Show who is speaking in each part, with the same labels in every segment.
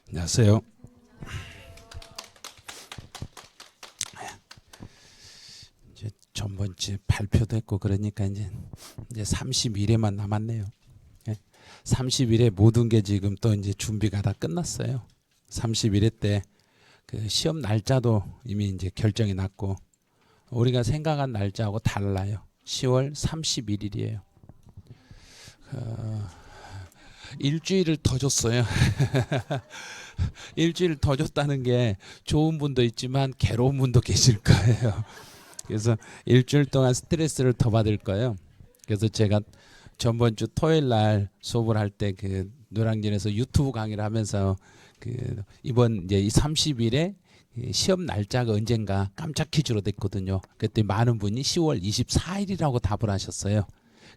Speaker 1: 안녕하세요. 이제 전번주 발표됐고 그러니까 이제 30일에만 남았네요. 30일에 모든 게 지금 또 이제 준비가 다 끝났어요. 30일에 때 그 시험 날짜도 이미 이제 결정이 났고 우리가 생각한 날짜하고 달라요. 10월 31일이에요. 일주일을 더 줬어요. 일주일 더 줬다는 게 좋은 분도 있지만 괴로운 분도 계실 거예요. 그래서 일주일 동안 스트레스를 더 받을 거예요. 그래서 제가 전번 주 토요일 날 수업을 할 때 그 노량진에서 유튜브 강의를 하면서 그 이번 이제 이 30일에 시험 날짜가 언젠가 깜짝 퀴즈로 됐거든요. 그때 많은 분이 10월 24일이라고 답을 하셨어요.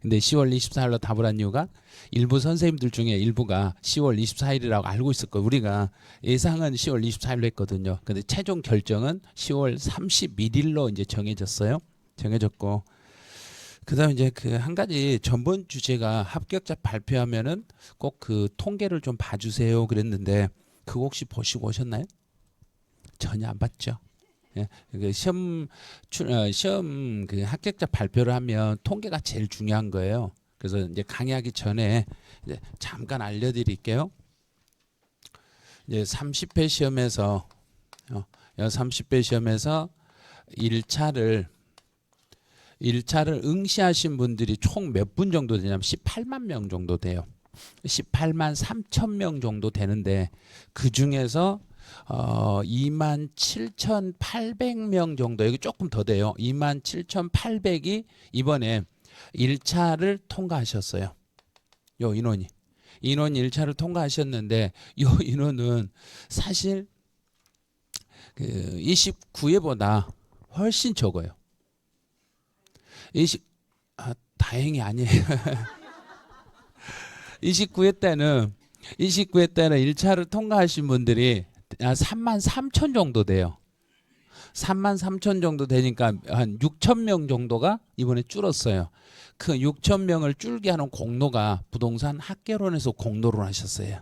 Speaker 1: 근데 10월 24일로 답을 한 이유가 일부 선생님들 중에 일부가 10월 24일이라고 알고 있었고 우리가 예상은 10월 24일로 했거든요. 근데 최종 결정은 10월 31일로 이제 정해졌어요. 정해졌고 그다음에 이제 그 한 가지 전번 주제가 합격자 발표하면은 꼭 그 통계를 좀 봐주세요 그랬는데 그거 혹시 보시고 오셨나요? 전혀 안 봤죠. 예, 그 시험 그 합격자 발표를 하면 통계가 제일 중요한 거예요. 그래서 이제 강의하기 전에 이제 잠깐 알려드릴게요. 이제 30회 시험에서 30회 시험에서 1차를 응시하신 분들이 총 몇 분 정도 되냐면 18만 명 정도 돼요. 18만 3천 명 정도 되는데 그 중에서 27,800명 정도 여기 조금 더 돼요. 27,800이 이번에 1차를 통과하셨어요. 요 인원이 1차를 통과하셨는데 요 인원은 사실 그 29회보다 훨씬 적어요. 다행히 아니에요. 29회 때는 1차를 통과하신 분들이 3만 3천 정도 돼요. 3만 3천 정도 되니까 한 6천 명 정도가 이번에 줄었어요. 그 6천 명을 줄게 하는 공로가 부동산 학개론에서 공로를 하셨어요.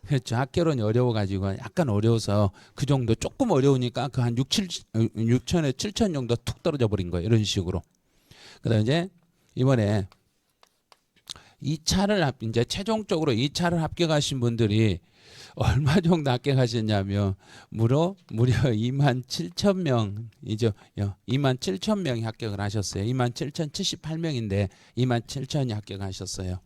Speaker 1: 그렇죠. 학개론이 어려워가지고 약간 어려워서 그 정도 조금 어려우니까 그 한 6천에 7천 정도 툭 떨어져 버린 거예요. 이런 식으로. 그다음에 이제 이번에 2차를 이제 최종적으로 2차를 합격하신 분들이 얼마 정도 합격하셨냐면 무려 2만 7천 명이죠. 2만 7천 명이 합격을 하셨어요. 2만 7천 78명인데 2만 7천이 합격하셨어요.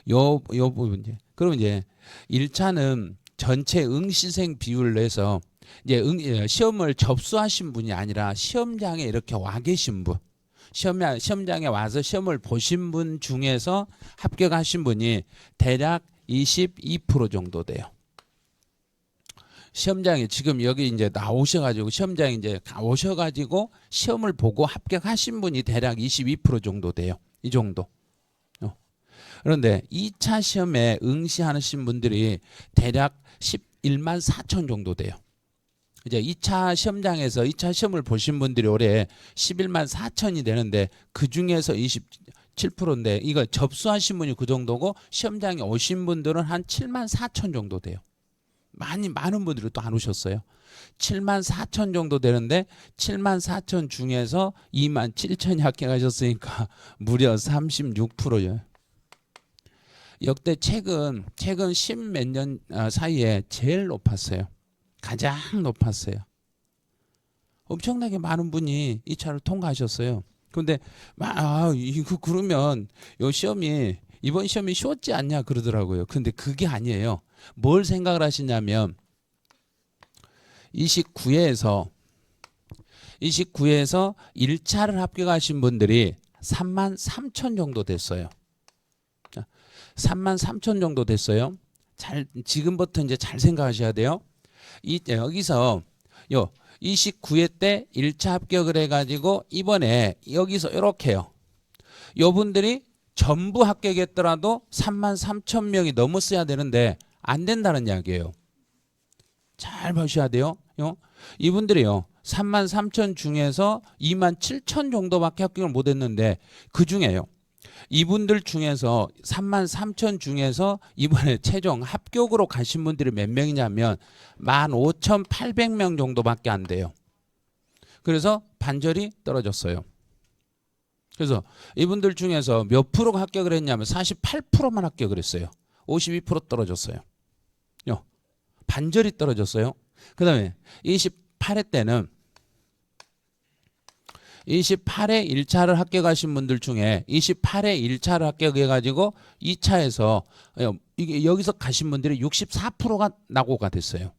Speaker 1: 요 부분 이제 그럼 이제 1차는 전체 응시생 비율로 해서 이제 시험을 접수하신 분이 아니라 시험장에 이렇게 와 계신 분. 시험장에 와서 시험을 보신 분 중에서 합격하신 분이 대략 22% 정도 돼요. 시험장에 지금 여기 이제 나오셔가지고 시험장에 이제 오셔가지고 시험을 보고 합격하신 분이 대략 22% 정도 돼요. 이 정도. 그런데 2차 시험에 응시하신 분들이 대략 11만 4천 정도 돼요. 이제 2차 시험장에서 2차 시험을 보신 분들이 올해 11만 4천이 되는데 그 중에서 27%인데 이거 접수하신 분이 그 정도고 시험장에 오신 분들은 한 7만 4천 정도 돼요. 많은 분들이 또 안 오셨어요. 7만 4천 정도 되는데 7만 4천 중에서 2만 7천이 합격하셨으니까 무려 36%예요. 역대 최근 10 몇 년 사이에 제일 높았어요. 가장 높았어요. 엄청나게 많은 분이 이 차를 통과하셨어요. 그런데 이거 그러면 이번 시험이 쉬웠지 않냐 그러더라고요. 근데 그게 아니에요. 뭘 생각을 하시냐면 29회에서 1차를 합격하신 분들이 3만 3천 정도 됐어요. 3만 3천 정도 됐어요. 지금부터 이제 잘 생각하셔야 돼요. 여기서 29회 때 1차 합격을 해가지고 이번에 여기서 이렇게요. 요분들이 전부 합격했더라도 3만 3천 명이 넘었어야 되는데 안 된다는 이야기예요. 잘 보셔야 돼요. 이분들이요. 3만 3천 중에서 2만 7천 정도밖에 합격을 못했는데 그 중에요. 이분들 중에서 33,000 중에서 이번에 최종 합격으로 가신 분들이 몇 명이냐면 15,800명 정도밖에 안 돼요. 그래서 반절이 떨어졌어요. 그래서 이분들 중에서 몇 프로가 합격을 했냐면 48%만 합격을 했어요. 52% 떨어졌어요. 반절이 떨어졌어요. 그 다음에 28회 때는 28회 1차를 합격하신 분들 중에 28회 1차를 합격해가지고 2차에서 이게 여기서 가신 분들이 64%가 낙오가 됐어요.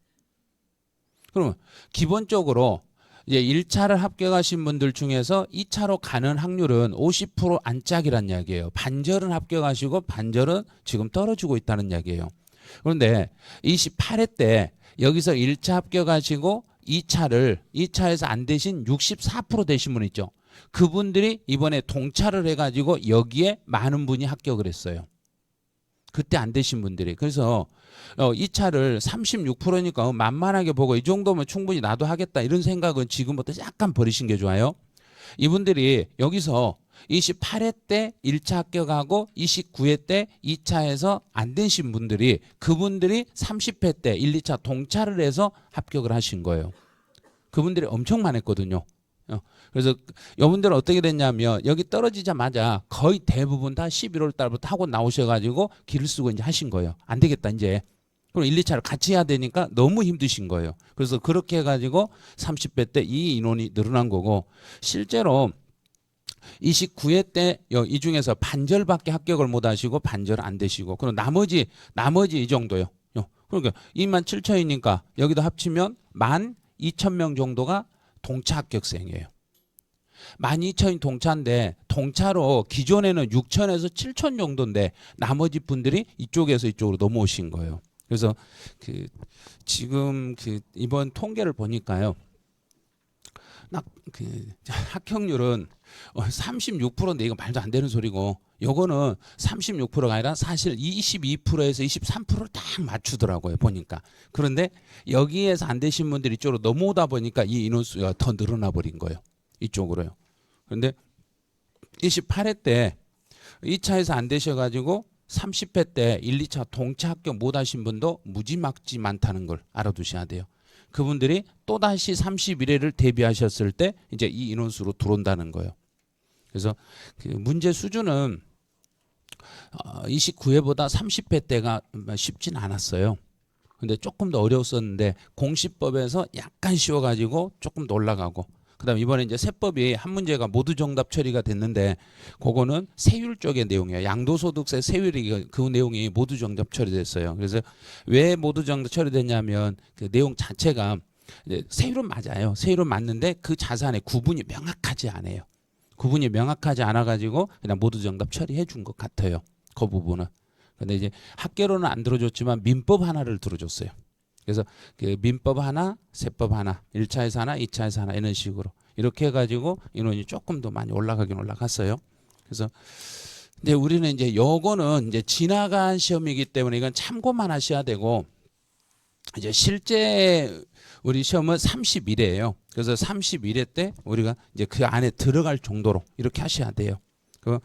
Speaker 1: 그러면 기본적으로 이제 1차를 합격하신 분들 중에서 2차로 가는 확률은 50% 안짝이란 이야기예요. 반절은 합격하시고 반절은 지금 떨어지고 있다는 이야기예요. 그런데 28회 때 여기서 1차 합격하시고 2차에서 안 되신 64% 되신 분 있죠. 그분들이 이번에 동차를 해가지고 여기에 많은 분이 합격을 했어요. 그때 안 되신 분들이. 그래서 2차를 36%니까 만만하게 보고 이 정도면 충분히 나도 하겠다 이런 생각은 지금부터 약간 버리신 게 좋아요. 이분들이 여기서 28회 때 1차 합격하고 29회 때 2차에서 안 되신 분들이 그분들이 30회 때 1, 2차 동차를 해서 합격을 하신 거예요. 그분들이 엄청 많았거든요. 그래서 여러분들은 어떻게 됐냐면 여기 떨어지자마자 거의 대부분 다 11월 달부터 학원 나오셔가지고 길을 쓰고 이제 하신 거예요. 안 되겠다 이제. 그럼 1, 2차를 같이 해야 되니까 너무 힘드신 거예요. 그래서 그렇게 해가지고 30회 때 이 인원이 늘어난 거고 실제로 29회 때 이 중에서 반절밖에 합격을 못 하시고 반절 안 되시고 그럼 나머지 이 정도요. 그러니까 27,000이니까 여기도 합치면 12,000명 정도가 동차 합격생이에요. 12,000이 동차인데 동차로 기존에는 6,000에서 7,000 정도인데 나머지 분들이 이쪽에서 이쪽으로 넘어오신 거예요. 그래서 지금 이번 통계를 보니까요. 합격률은 36%인데 이거 말도 안 되는 소리고 요거는 36%가 아니라 사실 22%에서 23%를 딱 맞추더라고요 보니까. 그런데 여기에서 안 되신 분들이 이쪽으로 넘어오다 보니까 이 인원수가 더 늘어나 버린 거예요. 이쪽으로요. 그런데 28회 때 2차에서 안 되셔가지고 30회 때 1, 2차 동차 합격 못 하신 분도 무지막지 많다는 걸 알아두셔야 돼요. 그분들이 또다시 31회를 대비하셨을 때 이제 이 인원수로 들어온다는 거예요. 그래서 문제 수준은 29회보다 30회 때가 쉽진 않았어요. 근데 조금 더 어려웠었는데 공시법에서 약간 쉬워가지고 조금 더 올라가고 그다음 이번에 이제 세법이 한 문제가 모두 정답 처리가 됐는데 그거는 세율 쪽의 내용이에요. 양도소득세 세율이 그 내용이 모두 정답 처리됐어요. 그래서 왜 모두 정답 처리됐냐면 그 내용 자체가 이제 세율은 맞아요. 세율은 맞는데 그 자산의 구분이 명확하지 않아요. 구분이 명확하지 않아 가지고 그냥 모두 정답 처리해 준 것 같아요. 그 부분은. 근데 이제 학계로는 안 들어줬지만 민법 하나를 들어줬어요. 그래서 그 민법 하나, 세법 하나, 1차에서 하나, 2차에서 하나 이런 식으로 이렇게 해가지고 인원이 조금 더 많이 올라가긴 올라갔어요. 그래서 근데 우리는 이제 요거는 이제 지나간 시험이기 때문에 이건 참고만 하셔야 되고 이제 실제 우리 시험은 31회예요. 그래서 31회 때 우리가 이제 그 안에 들어갈 정도로 이렇게 하셔야 돼요. 그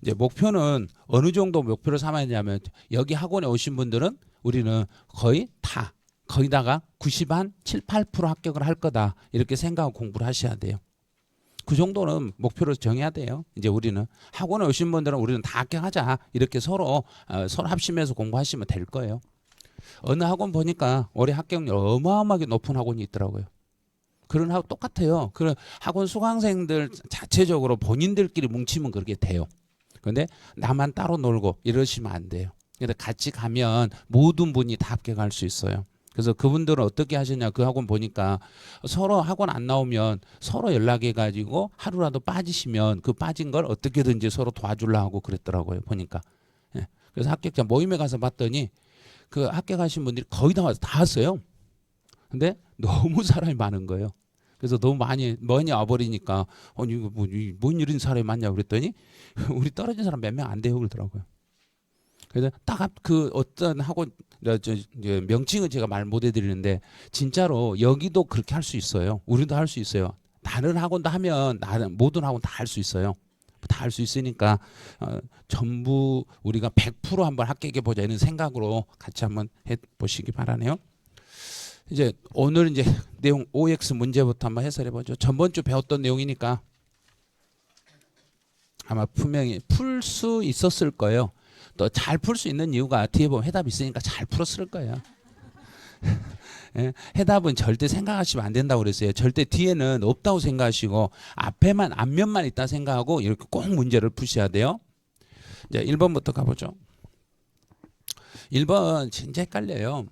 Speaker 1: 이제 목표는 어느 정도 목표를 삼아야 되냐면 여기 학원에 오신 분들은 우리는 거의다가 90한 7, 8% 합격을 할 거다 이렇게 생각하고 공부를 하셔야 돼요. 그 정도는 목표를 정해야 돼요. 이제 우리는 학원에 오신 분들은 우리는 다 합격하자 이렇게 서로 합심해서 공부하시면 될 거예요. 어느 학원 보니까 올해 합격률 어마어마하게 높은 학원이 있더라고요. 그런 학원 똑같아요. 그런 학원 수강생들 자체적으로 본인들끼리 뭉치면 그렇게 돼요. 그런데 나만 따로 놀고 이러시면 안 돼요. 근데 같이 가면 모든 분이 다 합격할 수 있어요. 그래서 그분들은 어떻게 하시냐 그 학원 보니까 서로 학원 안 나오면 서로 연락해 가지고 하루라도 빠지시면 그 빠진 걸 어떻게든지 서로 도와주려 하고 그랬더라고요 보니까. 예. 그래서 합격자 모임에 가서 봤더니 그 합격하신 분들이 거의 다 왔어요. 근데 너무 사람이 많은 거예요. 그래서 너무 많이 와버리니까 이거 뭔 이런 사람이 많냐 그랬더니 우리 떨어진 사람 몇 명 안 돼요 그러더라고요. 그래서 딱 그 어떤 학원 명칭은 제가 말 못 해드리는데 진짜로 여기도 그렇게 할 수 있어요. 우리도 할 수 있어요. 다른 학원도 하면 모든 학원 다 할 수 있어요. 다 할 수 있으니까 전부 우리가 100% 한번 합격해 보자 이런 생각으로 같이 한번 해 보시기 바라네요. 이제 오늘 이제 내용 OX 문제부터 한번 해설해 보죠. 전번 주 배웠던 내용이니까 아마 분명히 풀 수 있었을 거예요. 또 잘 풀 수 있는 이유가 뒤에 보면 해답이 있으니까 잘 풀었을 거예요. 예? 해답은 절대 생각하시면 안 된다고 그랬어요. 절대 뒤에는 없다고 생각하시고 앞에만 앞면만 있다 생각하고 이렇게 꼭 문제를 푸셔야 돼요. 이제 1번부터 가보죠. 1번 진짜 헷갈려요.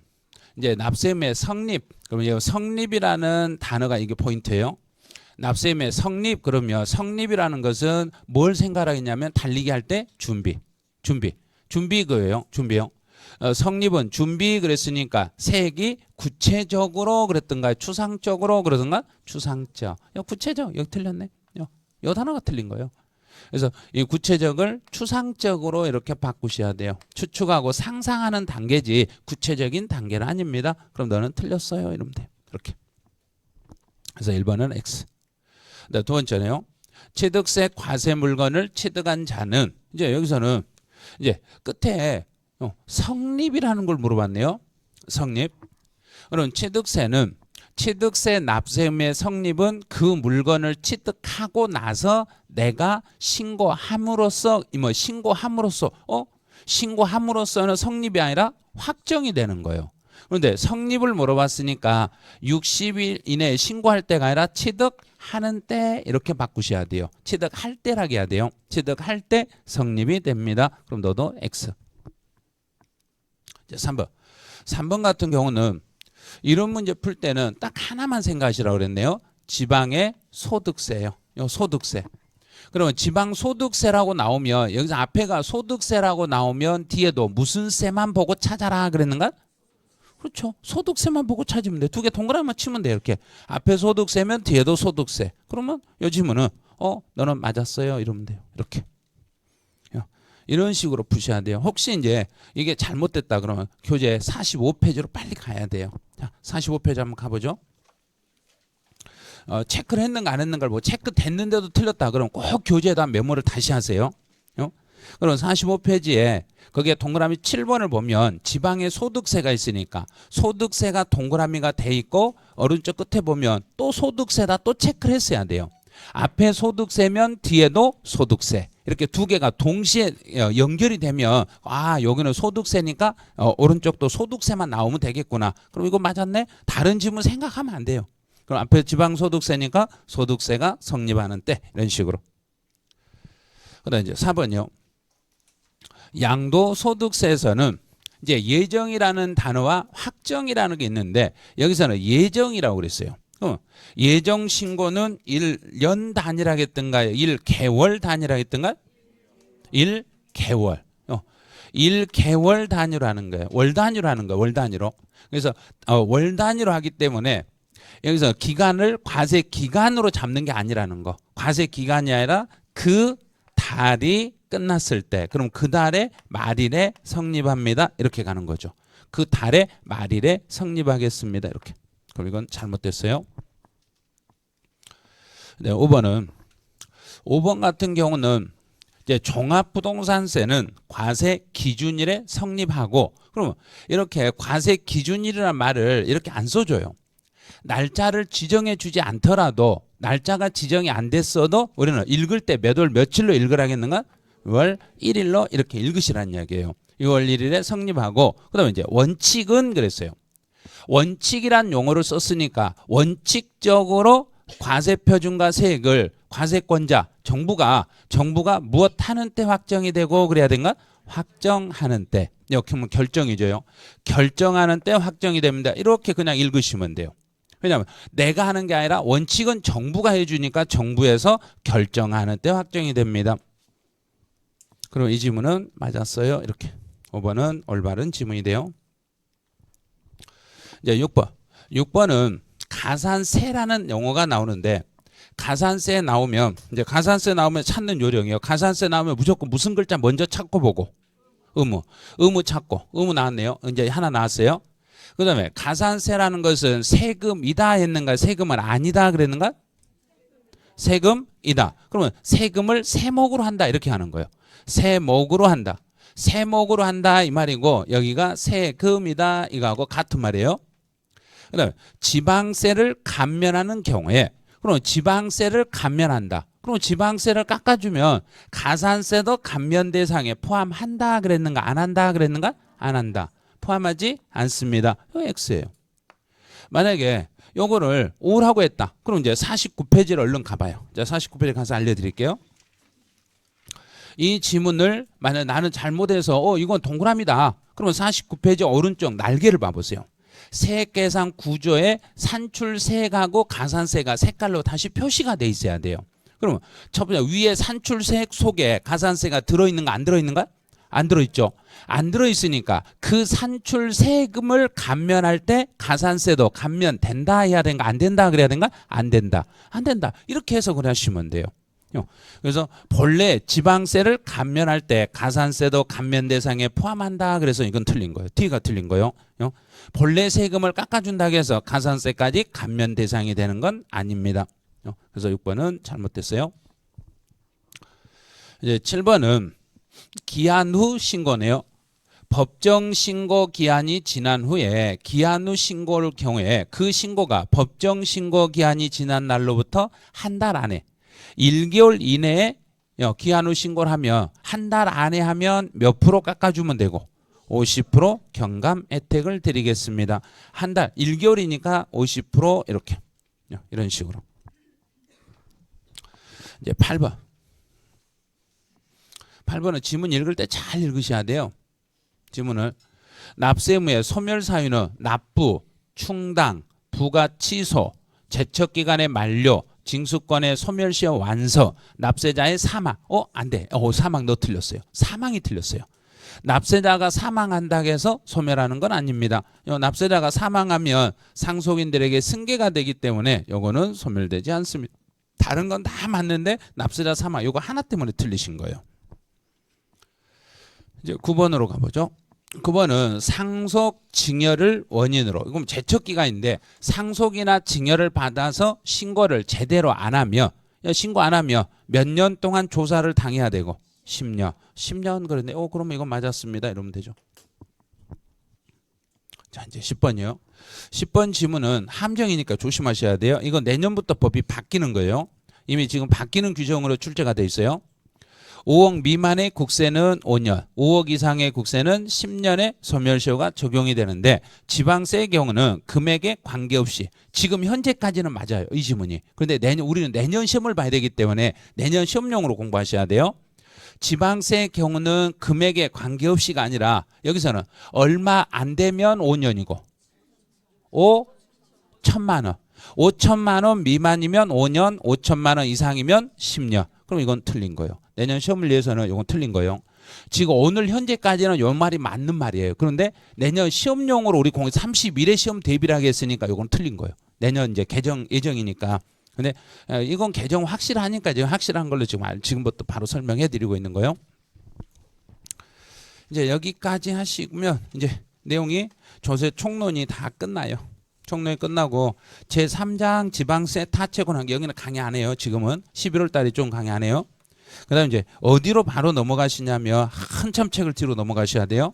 Speaker 1: 이제 납셈의 성립. 그러면 성립이라는 단어가 이게 포인트예요. 납셈의 성립. 그러면 성립이라는 것은 뭘 생각하겠냐면 달리기 할 때 준비 그예요. 준비요. 성립은 준비 그랬으니까 색이 구체적으로 그랬던가요? 추상적으로 그러던가? 추상적. 구체적. 여기 틀렸네. 요 단어가 틀린 거예요. 그래서 이 구체적을 추상적으로 이렇게 바꾸셔야 돼요. 추측하고 상상하는 단계지 구체적인 단계는 아닙니다. 그럼 너는 틀렸어요. 이러면 돼요. 이렇게. 그래서 1번은 X. 두 번째네요. 취득세 과세 물건을 취득한 자는 이제 여기서는 이제 끝에 성립이라는 걸 물어봤네요. 성립. 그럼 취득세는 취득세 납세의 성립은 그 물건을 취득하고 나서 내가 신고함으로써는 성립이 아니라 확정이 되는 거예요. 그런데 성립을 물어봤으니까 60일 이내에 신고할 때가 아니라 취득하는 때 이렇게 바꾸셔야 돼요. 취득할 때라고 해야 돼요. 취득할 때 성립이 됩니다. 그럼 너도 X. 이제 3번 같은 경우는 이런 문제 풀 때는 딱 하나만 생각하시라고 그랬네요. 지방의 소득세예요. 소득세. 그러면 지방소득세라고 나오면 여기서 앞에가 소득세라고 나오면 뒤에도 무슨 세만 보고 찾아라 그랬는가? 그렇죠. 소득세만 보고 찾으면 돼. 두 개 동그라미만 치면 돼. 이렇게. 앞에 소득세면 뒤에도 소득세. 그러면 요 질문은 너는 맞았어요. 이러면 돼요. 이렇게. 이런 식으로 푸셔야 돼요. 혹시 이제 이게 잘못됐다 그러면 교재 45페이지로 빨리 가야 돼요. 자, 45페이지 한번 가보죠. 체크를 했는가 안 했는가를 뭐 체크 됐는데도 틀렸다 그러면 꼭 교재에다 메모를 다시 하세요. 그럼 45페이지에 거기에 동그라미 7번을 보면 지방의 소득세가 있으니까 소득세가 동그라미가 돼 있고 오른쪽 끝에 보면 또 소득세다 또 체크를 했어야 돼요. 앞에 소득세면 뒤에도 소득세. 이렇게 두 개가 동시에 연결이 되면 여기는 소득세니까 오른쪽도 소득세만 나오면 되겠구나. 그럼 이거 맞았네? 다른 질문 생각하면 안 돼요. 그럼 앞에 지방소득세니까 소득세가 성립하는 때 이런 식으로. 그다음 이제 4번이요. 양도소득세에서는 이제 예정이라는 단어와 확정이라는 게 있는데 여기서는 예정이라고 그랬어요. 예정 신고는 1년 단위라겠던가요? 1개월 단위라겠던가요? 1개월. 1개월 단위로 하는 거예요. 월 단위로 하는 거예요. 월 단위로. 그래서 월 단위로 하기 때문에 여기서 기간을 과세 기간으로 잡는 게 아니라는 거. 과세 기간이 아니라 그 달이 끝났을 때 그럼 그 달의 말일에 성립합니다. 이렇게 가는 거죠. 그 달의 말일에 성립하겠습니다. 이렇게. 그럼 이건 잘못됐어요. 네, 5번 같은 경우는 이제 종합부동산세는 과세 기준일에 성립하고 그러면 이렇게 과세 기준일이라는 말을 이렇게 안 써줘요. 날짜를 지정해 주지 않더라도 날짜가 지정이 안 됐어도 우리는 읽을 때 몇 월 며칠로 읽으라겠는가? 6월 1일로 이렇게 읽으시라는 이야기예요. 6월 1일에 성립하고 그다음에 이제 원칙은 그랬어요. 원칙이란 용어를 썼으니까 원칙적으로 과세표준과 세액을 과세권자 정부가 무엇 하는 때 확정이 되고 그래야 된가? 확정하는 때. 이렇게 하면 결정이죠. 결정하는 때 확정이 됩니다. 이렇게 그냥 읽으시면 돼요. 왜냐하면 내가 하는 게 아니라 원칙은 정부가 해주니까 정부에서 결정하는 때 확정이 됩니다. 그럼 이 지문은 맞았어요. 이렇게. 5번은 올바른 지문이 돼요. 이제 6번은 가산세라는 용어가 나오는데 가산세 나오면 찾는 요령이에요. 가산세 나오면 무조건 무슨 글자 먼저 찾고 보고 의무 찾고 의무 나왔네요. 이제 하나 나왔어요. 그다음에 가산세라는 것은 세금이다 했는가 세금은 아니다 그랬는가? 세금이다. 그러면 세금을 세목으로 한다 이렇게 하는 거예요. 세목으로 한다. 세목으로 한다 이 말이고 여기가 세금이다 이거하고 같은 말이에요. 그다음에 지방세를 감면하는 경우에 그럼 지방세를 감면한다. 그럼 지방세를 깎아주면 가산세도 감면 대상에 포함한다 그랬는가 안 한다 그랬는가 안 한다. 포함하지 않습니다. 이거 X예요. 만약에 요거를 O라고 했다. 그럼 이제 49페이지를 얼른 가봐요. 자, 49페이지 가서 알려드릴게요. 이 지문을 만약 나는 잘못해서 이건 동그라미다. 그러면 49페이지 오른쪽 날개를 봐보세요. 세액계산 구조에 산출세액하고 가산세가 색깔로 다시 표시가 돼 있어야 돼요. 그러면 첫 번째 위에 산출세액 속에 가산세가 들어있는가 안 들어있는가? 안 들어있죠. 안 들어있으니까 그 산출세금을 감면할 때 가산세도 감면된다 해야 되는가 안 된다 그래야 되는가? 안 된다. 안 된다. 이렇게 해석을 하시면 돼요. 그래서 본래 지방세를 감면할 때 가산세도 감면 대상에 포함한다. 그래서 이건 틀린 거예요. D가 틀린 거예요. 본래 세금을 깎아준다고 해서 가산세까지 감면 대상이 되는 건 아닙니다. 그래서 6번은 잘못됐어요. 이제 7번은 기한 후 신고네요. 법정 신고 기한이 지난 후에 기한 후 신고를 경우에 그 신고가 법정 신고 기한이 지난 날로부터 한 달 안에 1개월 이내에 기한 후 신고를 하면 한 달 안에 하면 몇 프로 깎아주면 되고 50% 경감 혜택을 드리겠습니다. 한 달 1개월이니까 50% 이렇게 이런 식으로. 이제 8번. 8번은 지문 읽을 때 잘 읽으셔야 돼요. 지문을 납세의무의 소멸 사유는 납부, 충당, 부가 취소, 제척기간의 만료, 징수권의 소멸시효 완서, 납세자의 사망. 안 돼. 사망 너 틀렸어요. 사망이 틀렸어요. 납세자가 사망한다고 해서 소멸하는 건 아닙니다. 납세자가 사망하면 상속인들에게 승계가 되기 때문에 요거는 소멸되지 않습니다. 다른 건 다 맞는데 납세자 사망 요거 하나 때문에 틀리신 거예요. 이제 9번으로 가보죠. 9번은 상속 징여를 원인으로. 이건 제척기간인데 상속이나 징여를 받아서 신고를 제대로 안 하면 신고 안 하면 몇 년 동안 조사를 당해야 되고 10년. 10년 그런데 그러면 이건 맞았습니다. 이러면 되죠. 자, 이제 10번이요. 10번 지문은 함정이니까 조심하셔야 돼요. 이건 내년부터 법이 바뀌는 거예요. 이미 지금 바뀌는 규정으로 출제가 돼 있어요. 5억 미만의 국세는 5년, 5억 이상의 국세는 10년의 소멸시효가 적용이 되는데 지방세의 경우는 금액에 관계없이 지금 현재까지는 맞아요. 이 지문이. 그런데 우리는 내년 시험을 봐야 되기 때문에 내년 시험용으로 공부하셔야 돼요. 지방세의 경우는 금액에 관계없이가 아니라 여기서는 얼마 안 되면 5년이고 5천만 원. 5천만 원 미만이면 5년, 5천만 원 이상이면 10년. 그럼 이건 틀린 거예요. 내년 시험을 위해서는 이건 틀린 거예요. 지금 오늘 현재까지는 이 말이 맞는 말이에요. 그런데 내년 시험용으로 우리 31회 시험 대비를 하겠으니까 이건 틀린 거예요. 내년 이제 개정 예정이니까. 근데 이건 개정 확실하니까 지금 확실한 걸로 지금부터 바로 설명해 드리고 있는 거예요. 이제 여기까지 하시면 이제 내용이 조세 총론이 다 끝나요. 총론이 끝나고 제3장 지방세 타체 권한 여기는 강의 안 해요. 지금은 11월 달에 좀 강의 안 해요. 그다음 이제 어디로 바로 넘어가시냐면 한참 책을 뒤로 넘어가셔야 돼요.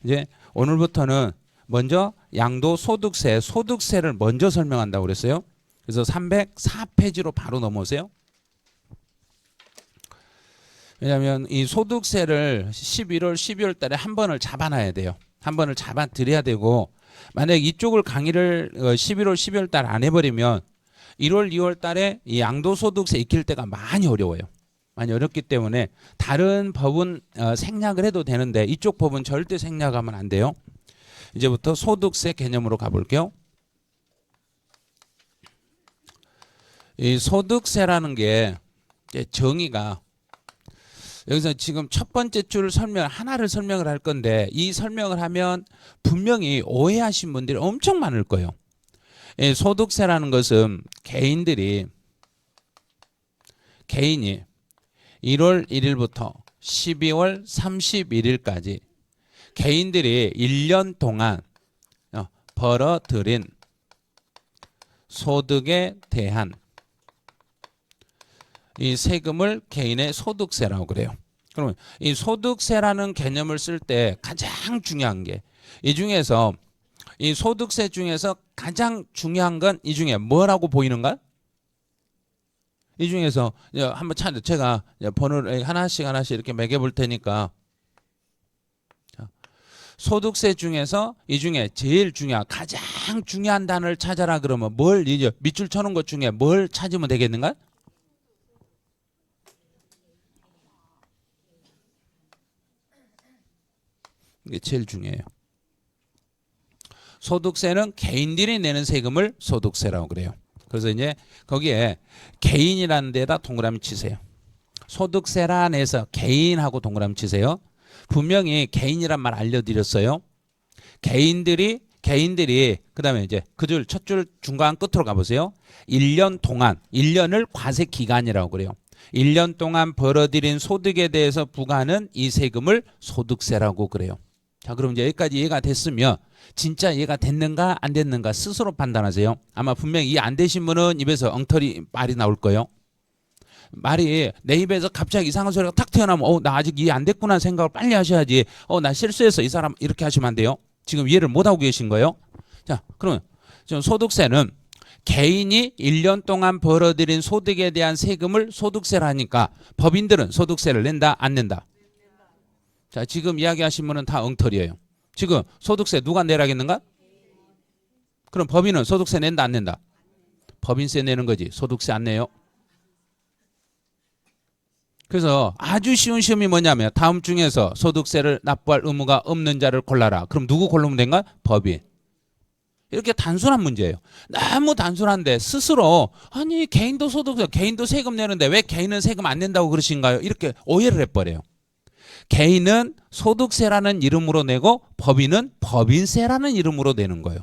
Speaker 1: 이제 오늘부터는 먼저 양도소득세를 먼저 설명한다고 그랬어요. 그래서 304페이지로 바로 넘어오세요. 왜냐하면 이 소득세를 11월, 12월 달에 한 번을 잡아놔야 돼요. 한 번을 잡아드려야 되고 만약 이쪽을 강의를 11월, 12월 달 안 해버리면 1월, 2월 달에 이 양도소득세 익힐 때가 많이 어려워요. 많이 어렵기 때문에 다른 법은 생략을 해도 되는데 이쪽 법은 절대 생략하면 안 돼요. 이제부터 소득세 개념으로 가볼게요. 이 소득세라는 게 정의가 여기서 지금 첫 번째 줄 하나를 설명을 할 건데 이 설명을 하면 분명히 오해하신 분들이 엄청 많을 거예요. 이 소득세라는 것은 개인이 1월 1일부터 12월 31일까지 개인들이 1년 동안 벌어들인 소득에 대한 이 세금을 개인의 소득세라고 그래요. 그러면 이 소득세라는 개념을 쓸 때 가장 중요한 게 이 중에서 이 소득세 중에서 가장 중요한 건 이 중에 뭐라고 보이는가? 이 중에서 한번 찾아 제가 번호를 하나씩 이렇게 매겨볼 테니까 소득세 중에서 이 중에 제일 중요한 가장 중요한 단어를 찾아라 그러면 뭘 이제 밑줄 쳐놓은 것 중에 뭘 찾으면 되겠는가? 이게 제일 중요해요. 소득세는 개인들이 내는 세금을 소득세라고 그래요. 그래서 이제 거기에 개인이라는 데다 동그라미 치세요. 소득세란에서 개인하고 동그라미 치세요. 분명히 개인이란 말 알려드렸어요. 개인들이 그다음에 이제 그 줄 첫 줄 중간 끝으로 가보세요. 1년 동안 1년을 과세 기간이라고 그래요. 1년 동안 벌어들인 소득에 대해서 부과하는 이 세금을 소득세라고 그래요. 자, 그럼 이제 여기까지 이해가 됐으면 진짜 이해가 됐는가 안 됐는가 스스로 판단하세요. 아마 분명히 이해 안 되신 분은 입에서 엉터리 말이 나올 거예요. 말이 내 입에서 갑자기 이상한 소리가 탁 튀어나오면 나 아직 이해 안 됐구나 생각을 빨리 하셔야지. 나 실수해서 이 사람 이렇게 하시면 안 돼요. 지금 이해를 못하고 계신 거예요. 자, 그러면 지금 소득세는 개인이 1년 동안 벌어들인 소득에 대한 세금을 소득세를 하니까 법인들은 소득세를 낸다 안 낸다? 자, 지금 이야기하신 분은 다 엉터리예요. 지금 소득세 누가 내라겠는가? 그럼 법인은 소득세 낸다 안 낸다? 법인세 내는 거지 소득세 안 내요. 그래서 아주 쉬운 시험이 뭐냐면 다음 중에서 소득세를 납부할 의무가 없는 자를 골라라. 그럼 누구 고르면 된가? 법인. 이렇게 단순한 문제예요. 너무 단순한데 스스로 아니 개인도 소득세, 개인도 세금 내는데 왜 개인은 세금 안 낸다고 그러신가요? 이렇게 오해를 해버려요. 개인은 소득세라는 이름으로 내고 법인은 법인세라는 이름으로 내는 거예요.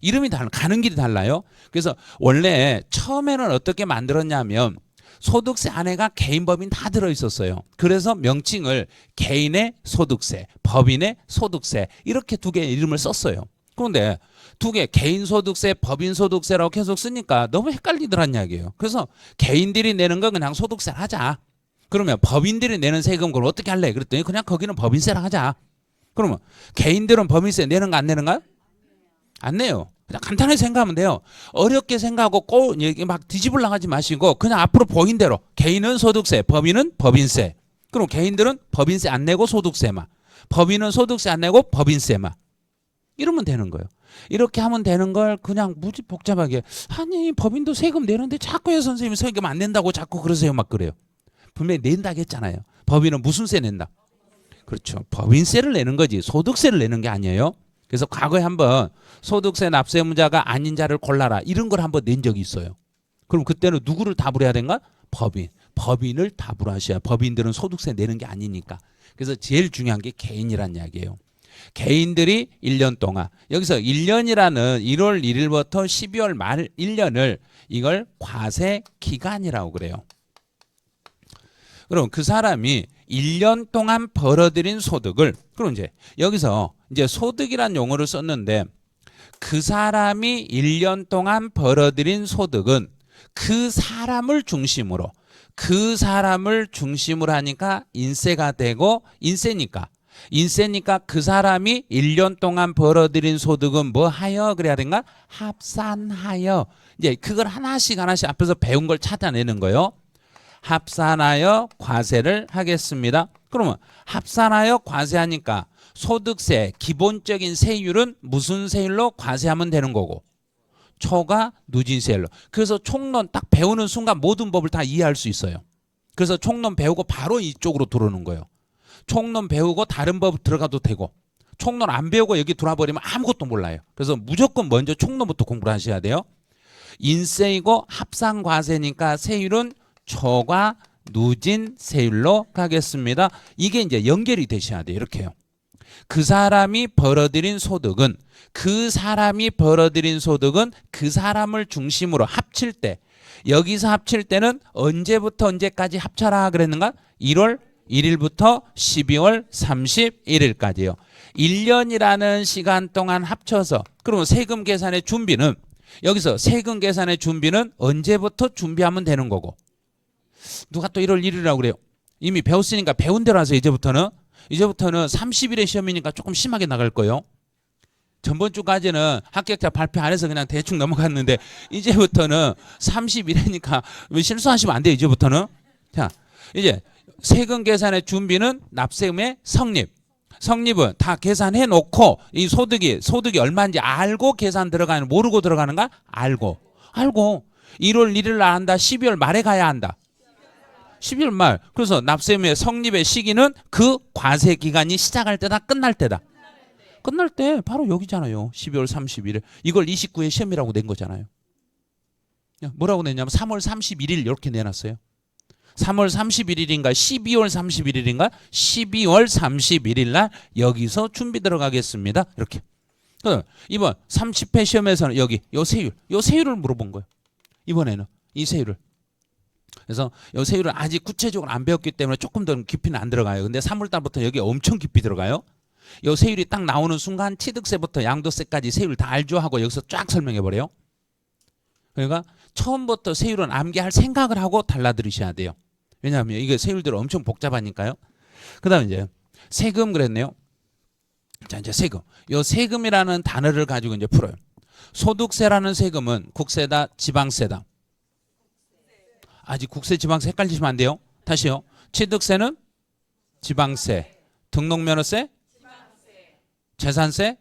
Speaker 1: 이름이 가는 길이 달라요. 그래서 원래 처음에는 어떻게 만들었냐면 소득세 안에가 개인 법인 다 들어있었어요. 그래서 명칭을 개인의 소득세, 법인의 소득세 이렇게 두 개의 이름을 썼어요. 그런데 두 개 개인 소득세, 법인 소득세라고 계속 쓰니까 너무 헷갈리더란 이야기예요. 그래서 개인들이 내는 거 그냥 소득세를 하자. 그러면 법인들이 내는 세금 그걸 어떻게 할래? 그랬더니 그냥 거기는 법인세라 하자. 그러면 개인들은 법인세 내는 거 안 내는가? 안 내요. 그냥 간단하게 생각하면 돼요. 어렵게 생각하고 꼭 막 뒤집으려고 하지 마시고 그냥 앞으로 보인 대로 개인은 소득세, 법인은 법인세. 그럼 개인들은 법인세 안 내고 소득세만. 법인은 소득세 안 내고 법인세만. 이러면 되는 거예요. 이렇게 하면 되는 걸 그냥 무지 복잡하게 아니 법인도 세금 내는데 자꾸 왜 선생님이 세금 안 낸다고 자꾸 그러세요 막 그래요. 분명히 낸다고 했잖아요. 법인은 무슨 세 낸다? 그렇죠. 법인세를 내는 거지 소득세를 내는 게 아니에요. 그래서 과거에 한번 소득세 납세 의무자가 아닌 자를 골라라 이런 걸 한번 낸 적이 있어요. 그럼 그때는 누구를 답을 해야 되는가? 법인. 법인을 답을 하셔야 법인들은 소득세 내는 게 아니니까. 그래서 제일 중요한 게 개인이란 이야기예요. 개인들이 1년 동안 여기서 1년이라는 1월 1일부터 12월 말 1년을 이걸 과세 기간이라고 그래요. 그럼 그 사람이 1년 동안 벌어들인 소득을 그럼 이제 여기서 이제 소득이란 용어를 썼는데 그 사람이 1년 동안 벌어들인 소득은 그 사람을 중심으로 하니까 인세가 되고 인세니까 그 사람이 1년 동안 벌어들인 소득은 뭐 하여 그래야 되는가? 합산하여. 이제 그걸 하나씩 앞에서 배운 걸 찾아내는 거예요. 합산하여 과세를 하겠습니다. 그러면 합산하여 과세하니까 소득세 기본적인 세율은 무슨 세율로 과세하면 되는 거고 초과 누진세율로. 그래서 총론 딱 배우는 순간 모든 법을 다 이해할 수 있어요. 그래서 총론 배우고 바로 이쪽으로 들어오는 거예요. 총론 배우고 다른 법 들어가도 되고 총론 안 배우고 여기 들어와 버리면 아무것도 몰라요. 그래서 무조건 먼저 총론부터 공부를 하셔야 돼요. 인세이고 합산과세니까 세율은 초과 누진 세율로 가겠습니다. 이게 이제 연결이 되셔야 돼요. 이렇게요. 그 사람이 벌어들인 소득은 그 사람을 중심으로 합칠 때 여기서 합칠 때는 언제부터 언제까지 합쳐라 그랬는가? 1월 1일부터 12월 31일까지요. 1년이라는 시간 동안 합쳐서 그러면 세금 계산의 준비는 여기서 세금 계산의 준비는 언제부터 준비하면 되는 거고 누가 또 1월 1일이라고 그래요. 이미 배웠으니까 배운 대로 하세요. 이제부터는 30일의 시험이니까 조금 심하게 나갈 거예요. 전번 주까지는 합격자 발표 안 해서 그냥 대충 넘어갔는데 이제부터는 30일이니까 실수하시면 안 돼요. 이제부터는. 자, 이제 세금 계산의 준비는 납세금의 성립. 성립은 다 계산해 놓고 이 소득이 얼마인지 알고 계산 들어가는, 모르고 들어가는가? 알고 1월 1일 날 한다. 12월 말에 가야 한다. 12월 말. 그래서 납세금의 성립의 시기는 그 과세 기간이 시작할 때다, 끝날 때다. 끝날 때 바로 여기잖아요. 12월 31일. 이걸 29회 시험이라고 낸 거잖아요. 뭐라고 냈냐면 3월 31일 이렇게 내놨어요. 3월 31일인가 12월 31일인가 12월 31일 날 여기서 준비 들어가겠습니다. 이렇게. 이번 30회 시험에서는 여기 요 세율을 물어본 거예요. 이번에는 이 세율을. 그래서 요 세율을 아직 구체적으로 안 배웠기 때문에 조금 더 깊이는 안 들어가요. 근데 3월 달부터 여기 엄청 깊이 들어가요. 요 세율이 딱 나오는 순간 취득세부터 양도세까지 세율 다 알죠 하고 여기서 쫙 설명해 버려요. 그러니까 처음부터 세율은 암기할 생각을 하고 달라 들으셔야 돼요. 왜냐하면 이게 세율들은 엄청 복잡하니까요. 그다음에 이제 세금 그랬네요. 자, 이제 세금. 요 세금이라는 단어를 가지고 이제 풀어요. 소득세라는 세금은 국세다, 지방세다. 아직 국세, 지방세 헷갈리시면 안 돼요. 다시요. 취득세는 지방세, 등록면허세, 재산세,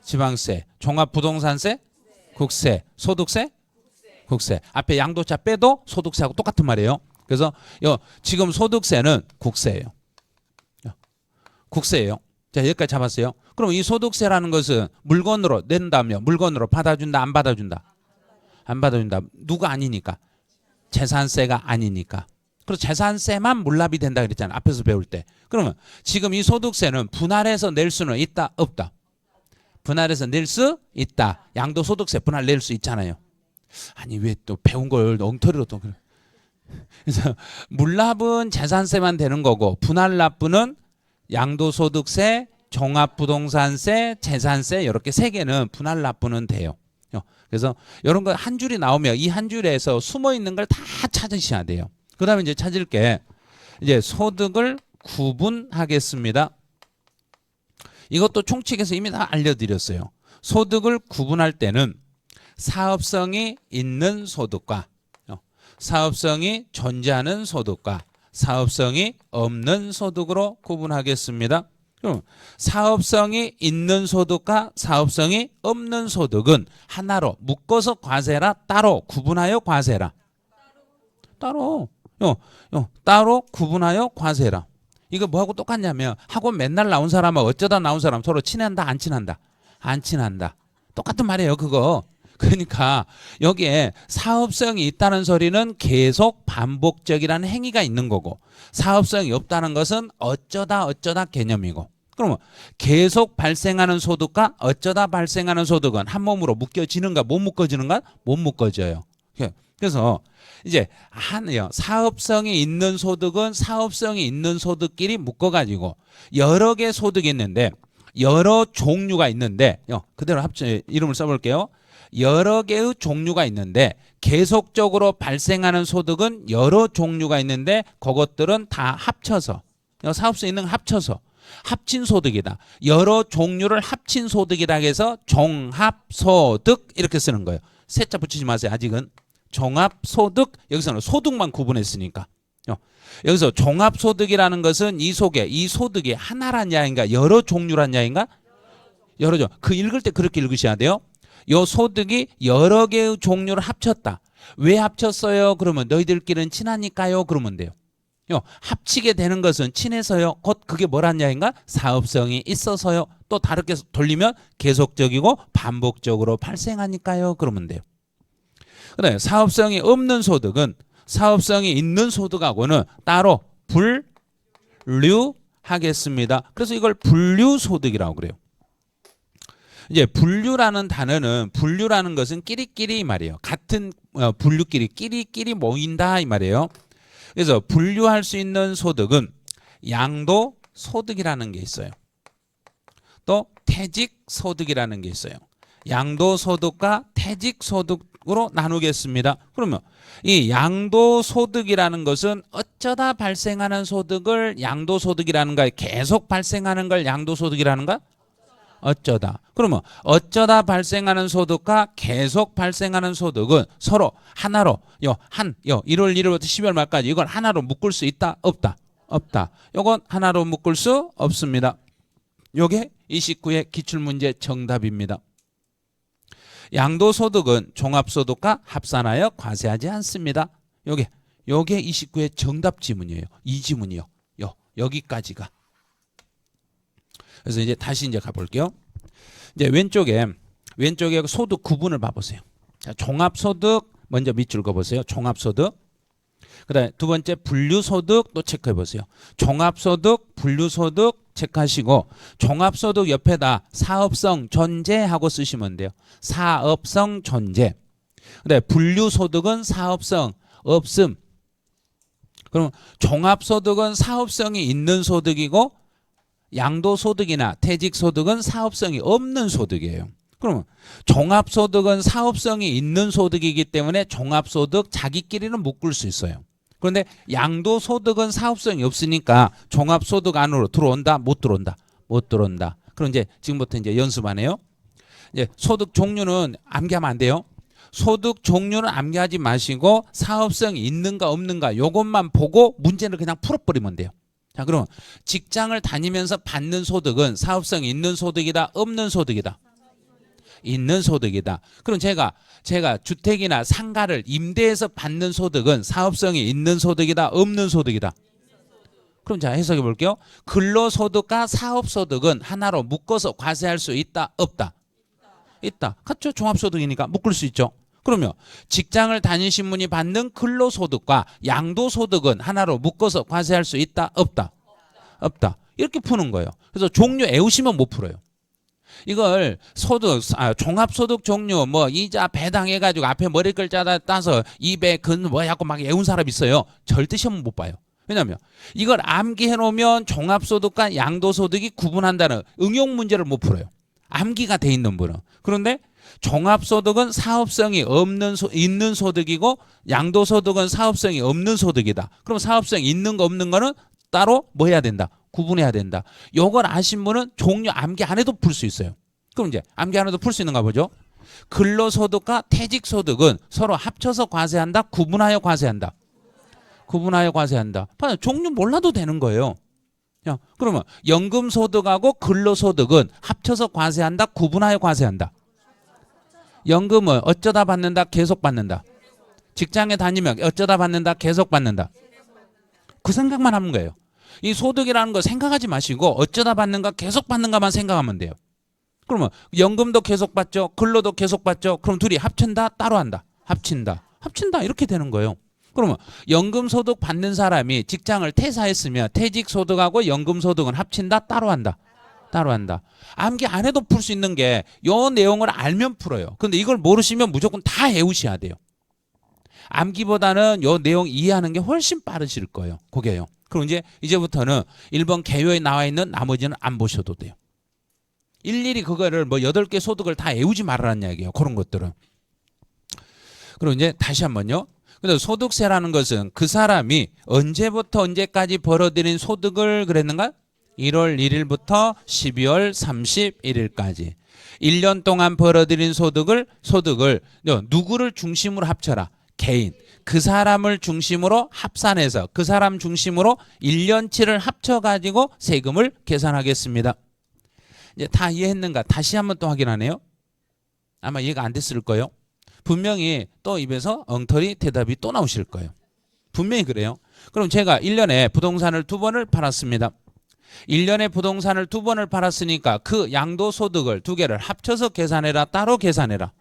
Speaker 1: 지방세, 종합부동산세, 국세, 소득세, 국세. 앞에 양도차 빼도 소득세하고 똑같은 말이에요. 그래서 지금 소득세는 국세예요. 국세예요. 자, 여기까지 잡았어요. 그럼 이 소득세라는 것은 물건으로 낸다며, 물건으로 받아준다, 안 받아준다? 안 받아준다. 누가 아니니까? 재산세가 아니니까. 그래서 재산세만 물납이 된다 그랬잖아요. 앞에서 배울 때. 그러면 지금 이 소득세는 분할해서 낼 수는 있다, 없다? 분할해서 낼 수 있다. 양도소득세 분할 낼 수 있잖아요. 아니 왜 또 배운 걸 엉터리로 또 그래. 그래서 물납은 재산세만 되는 거고 분할 납부는 양도소득세, 종합부동산세, 재산세 이렇게 세 개는 분할 납부는 돼요. 그래서 이런 거 한 줄이 나오면 이 한 줄에서 숨어 있는 걸 다 찾으셔야 돼요. 그다음에 이제 찾을 게 이제 소득을 구분하겠습니다. 이것도 총칙에서 이미 다 알려드렸어요. 소득을 구분할 때는 사업성이 있는 소득과 사업성이 존재하는 소득과 사업성이 없는 소득으로 구분하겠습니다. 그럼 사업성이 있는 소득과 사업성이 없는 소득은 하나로 묶어서 과세라, 따로 구분하여 과세라. 따로 구분하여 과세라. 이거 뭐하고 똑같냐면 학원 맨날 나온 사람하고 어쩌다 나온 사람 서로 친한다, 안 친한다? 안 친한다. 똑같은 말이에요, 그거. 그러니까 여기에 사업성이 있다는 소리는 계속 반복적이라는 행위가 있는 거고 사업성이 없다는 것은 어쩌다 개념이고 그러면 계속 발생하는 소득과 어쩌다 발생하는 소득은 한 몸으로 묶여지는가 못 묶어지는가? 못 묶어져요. 그래서 이제 사업성이 있는 소득은 사업성이 있는 소득끼리 묶어가지고 여러 개 소득이 있는데 여러 종류가 있는데 그대로 이름을 써볼게요. 여러 개의 종류가 있는데 계속적으로 발생하는 소득은 여러 종류가 있는데 그것들은 다 합쳐서 사업성 있는 거 합쳐서 합친 소득이다. 여러 종류를 합친 소득이다 해서 종합소득 이렇게 쓰는 거예요. 세자 붙이지 마세요. 아직은. 종합소득 여기서는 소득만 구분했으니까. 여기서 종합소득이라는 것은 이 소득이 하나란 이야기인가 여러 종류란 이야기인가? 여러 종. 그 읽을 때 그렇게 읽으셔야 돼요. 요 소득이 여러 개의 종류를 합쳤다. 왜 합쳤어요? 그러면 너희들끼리는 친하니까요. 그러면 돼요. 합치게 되는 것은 친해서요. 곧 그게 뭐란 이야기인가? 사업성이 있어서요. 또 다르게 돌리면 계속적이고 반복적으로 발생하니까요. 그러면 돼요. 그다음에 사업성이 없는 소득은 사업성이 있는 소득하고는 따로 분류하겠습니다. 그래서 이걸 분류소득이라고 그래요. 이제 분류라는 단어는 분류라는 것은 끼리끼리 말이에요. 같은 끼리끼리 모인다 이 말이에요. 그래서 분류할 수 있는 소득은 양도소득이라는 게 있어요. 또 퇴직소득이라는 게 있어요. 양도소득과 퇴직소득 소득으로 나누겠습니다. 그러면 이 양도소득이라는 것은 어쩌다 발생하는 소득을 양도소득이라는가, 계속 발생하는 걸 양도소득이라는가? 어쩌다. 그러면 어쩌다 발생하는 소득과 계속 발생하는 소득은 서로 하나로 1월 1일부터 12월 말까지 이걸 하나로 묶을 수 있다? 없다? 없다. 이건 하나로 묶을 수 없습니다. 요게 29의 기출문제 정답입니다. 양도소득은 종합소득과 합산하여 과세하지 않습니다. 요게 29의 정답 지문이에요. 이 지문이요. 여기까지가. 그래서 이제 다시 이제 가볼게요. 이제 왼쪽에 소득 구분을 봐보세요. 자, 종합소득 먼저 밑줄 그어보세요. 종합소득. 그다음에 두 번째 분류소득 또 체크해 보세요. 종합소득, 분류소득 체크하시고 종합소득 옆에다 사업성 존재하고 쓰시면 돼요. 사업성 존재. 그다음에 분류소득은 사업성 없음. 그럼 종합소득은 사업성이 있는 소득이고 양도소득이나 퇴직소득은 사업성이 없는 소득이에요. 그러면 종합소득은 사업성이 있는 소득이기 때문에 종합소득 자기끼리는 묶을 수 있어요. 그런데 양도소득은 사업성이 없으니까 종합소득 안으로 들어온다? 못 들어온다? 못 들어온다. 그럼 이제 지금부터 이제 연습하네요. 이제 소득 종류는 암기하면 안 돼요. 소득 종류는 암기하지 마시고 사업성이 있는가 없는가 요것만 보고 문제를 그냥 풀어버리면 돼요. 자, 그럼 직장을 다니면서 받는 소득은 사업성이 있는 소득이다, 없는 소득이다? 있는 소득이다. 그럼 제가 주택이나 상가를 임대해서 받는 소득은 사업성이 있는 소득이다, 없는 소득이다? 그럼 자, 해석해 볼게요. 근로소득과 사업소득은 하나로 묶어서 과세할 수 있다, 없다? 있다. 같죠? 종합소득이니까 묶을 수 있죠. 그러면 직장을 다니신 분이 받는 근로소득과 양도소득은 하나로 묶어서 과세할 수 있다, 없다? 없다. 이렇게 푸는 거예요. 그래서 종류 애우시면 못 풀어요. 이걸 종합소득 종류 이자 배당해가지고 앞에 머리 글자 따서 입에 하고 막 애운 사람 있어요. 절대 시험 못 봐요. 왜냐하면 이걸 암기해 놓으면 종합소득과 양도소득이 구분한다는 응용 문제를 못 풀어요. 암기가 돼 있는 분은. 그런데 종합소득은 사업성이 있는 소득이고 양도소득은 사업성이 없는 소득이다. 그럼 사업성이 있는 거 없는 거는 따로 뭐 해야 된다? 구분해야 된다. 요걸 아신 분은 종류 암기 안 해도 풀 수 있어요. 그럼 이제 암기 안 해도 풀 수 있는가 보죠. 근로소득과 퇴직소득은 서로 합쳐서 과세한다? 구분하여 과세한다? 구분하여 과세한다. 종류 몰라도 되는 거예요. 그러면 연금소득하고 근로소득은 합쳐서 과세한다? 구분하여 과세한다? 연금은 어쩌다 받는다? 계속 받는다? 직장에 다니면 어쩌다 받는다? 계속 받는다? 그 생각만 하는 거예요. 이 소득이라는 거 생각하지 마시고 어쩌다 받는가 계속 받는가만 생각하면 돼요. 그러면 연금도 계속 받죠? 근로도 계속 받죠? 그럼 둘이 합친다? 따로 한다? 합친다 이렇게 되는 거예요. 그러면 연금소득 받는 사람이 직장을 퇴사했으면 퇴직소득하고 연금소득은 합친다? 따로 한다? 따로 한다. 암기 안 해도 풀 수 있는 게 요 내용을 알면 풀어요. 근데 이걸 모르시면 무조건 다 외우셔야 돼요. 암기보다는 요 내용 이해하는 게 훨씬 빠르실 거예요. 그게요. 그럼 이제부터는 1번 개요에 나와 있는 나머지는 안 보셔도 돼요. 일일이 그거를 8개 소득을 다 외우지 말라는 얘기예요. 그런 것들은. 그럼 이제 다시 한번요. 그래서 소득세라는 것은 그 사람이 언제부터 언제까지 벌어들인 소득을 그랬는가? 1월 1일부터 12월 31일까지 1년 동안 벌어들인 소득을 누구를 중심으로 합쳐라? 개인. 그 사람을 중심으로 합산해서 그 사람 중심으로 1년치를 합쳐가지고 세금을 계산하겠습니다. 이제 다 이해했는가? 다시 한번 또 확인하네요. 아마 이해가 안 됐을 거예요. 분명히 또 입에서 엉터리 대답이 또 나오실 거예요. 분명히 그래요. 그럼 제가 1년에 부동산을 2번을 팔았습니다. 1년에 부동산을 2번을 팔았으니까 그 양도소득을 2개를 합쳐서 계산해라? 따로 계산해라?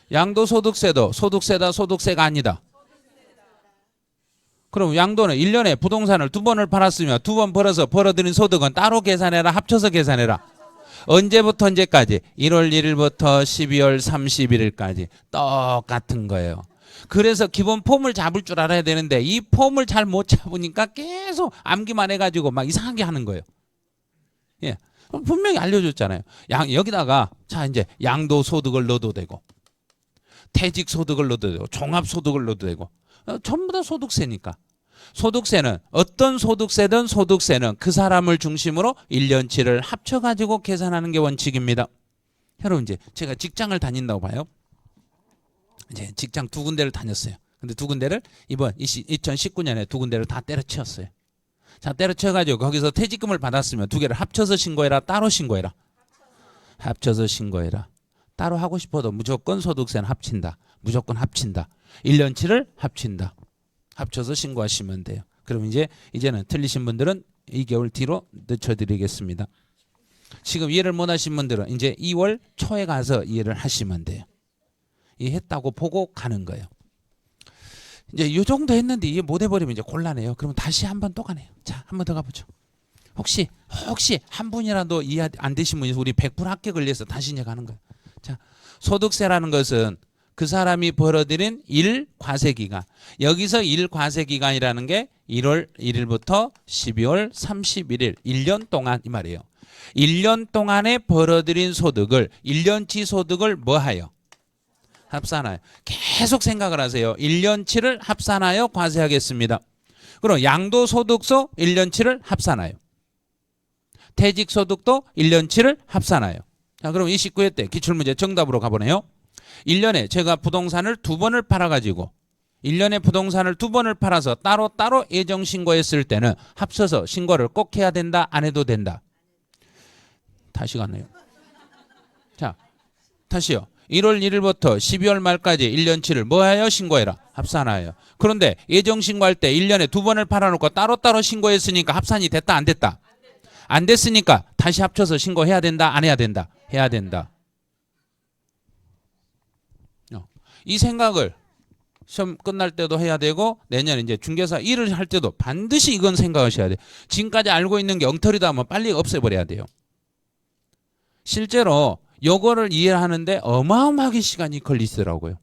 Speaker 1: 양도소득세도 소득세다, 소득세가 아니다? 그럼 양도는 1년에 부동산을 2번을 팔았으면 2번 벌어들인 소득은 따로 계산해라? 합쳐서 계산해라? 언제부터 언제까지? 1월 1일부터 12월 31일까지. 똑같은 거예요. 그래서 기본 폼을 잡을 줄 알아야 되는데 이 폼을 잘 못 잡으니까 계속 암기만 해가지고 막 이상하게 하는 거예요. 예. 분명히 알려줬잖아요. 여기다가 자 이제 양도소득을 넣어도 되고 퇴직소득을 넣어도 되고 종합소득을 넣어도 되고 전부 다 소득세니까. 소득세는 어떤 소득세든 소득세는 그 사람을 중심으로 1년치를 합쳐가지고 계산하는 게 원칙입니다. 여러분 이제 제가 직장을 다닌다고 봐요. 이제 직장 두 군데를 다녔어요. 근데 두 군데를 이번 2019년에 두 군데를 다 때려치웠어요. 자, 때려쳐가지고 거기서 퇴직금을 받았으면 두 개를 합쳐서 신고해라, 따로 신고해라. 합쳐서 신고해라. 따로 하고 싶어도 무조건 소득세는 합친다. 무조건 합친다. 1년치를 합친다. 합쳐서 신고하시면 돼요. 그럼 이제는 틀리신 분들은 2개월 뒤로 늦춰드리겠습니다. 지금 이해를 못하신 분들은 이제 2월 초에 가서 이해를 하시면 돼요. 이해했다고 보고 가는 거예요. 이제 이 정도 했는데 이해 못 해버리면 이제 곤란해요. 그러면 다시 한 번 또 가네요. 자, 한 번 더 가보죠. 혹시 한 분이라도 이해 안 되신 분이 우리 100% 합격 걸려서 다시 이제 가는 거예요. 자, 소득세라는 것은 그 사람이 벌어들인 일과세기간. 여기서 일과세기간이라는 게 1월 1일부터 12월 31일 1년 동안 이 말이에요. 1년 동안에 벌어들인 소득을 1년치 소득을 뭐하여? 합산하여. 계속 생각을 하세요. 1년치를 합산하여 과세하겠습니다. 그럼 양도소득소 1년치를 합산하여. 퇴직소득도 1년치를 합산하여. 자, 그럼 29회 때 기출문제 정답으로 가보네요. 1년에 제가 부동산을 2번을 팔아가지고 1년에 부동산을 2번을 팔아서 따로따로 예정신고했을 때는 합쳐서 신고를 꼭 해야 된다, 안 해도 된다? 다시 가네요. 자, 다시요. 1월 1일부터 12월 말까지 1년치를 뭐하여 신고해라? 합산하여. 그런데 예정신고할 때 1년에 2번을 팔아놓고 따로따로 신고했으니까 합산이 됐다, 안 됐다? 안 됐으니까 다시 합쳐서 신고해야 된다, 안 해야 된다? 해야 된다. 이 생각을 시험 끝날 때도 해야 되고 내년에 이제 중개사 일을 할 때도 반드시 이건 생각하셔야 돼요. 지금까지 알고 있는 게 엉터리다 하면 빨리 없애버려야 돼요. 실제로 요거를 이해하는데 어마어마하게 시간이 걸리더라고요.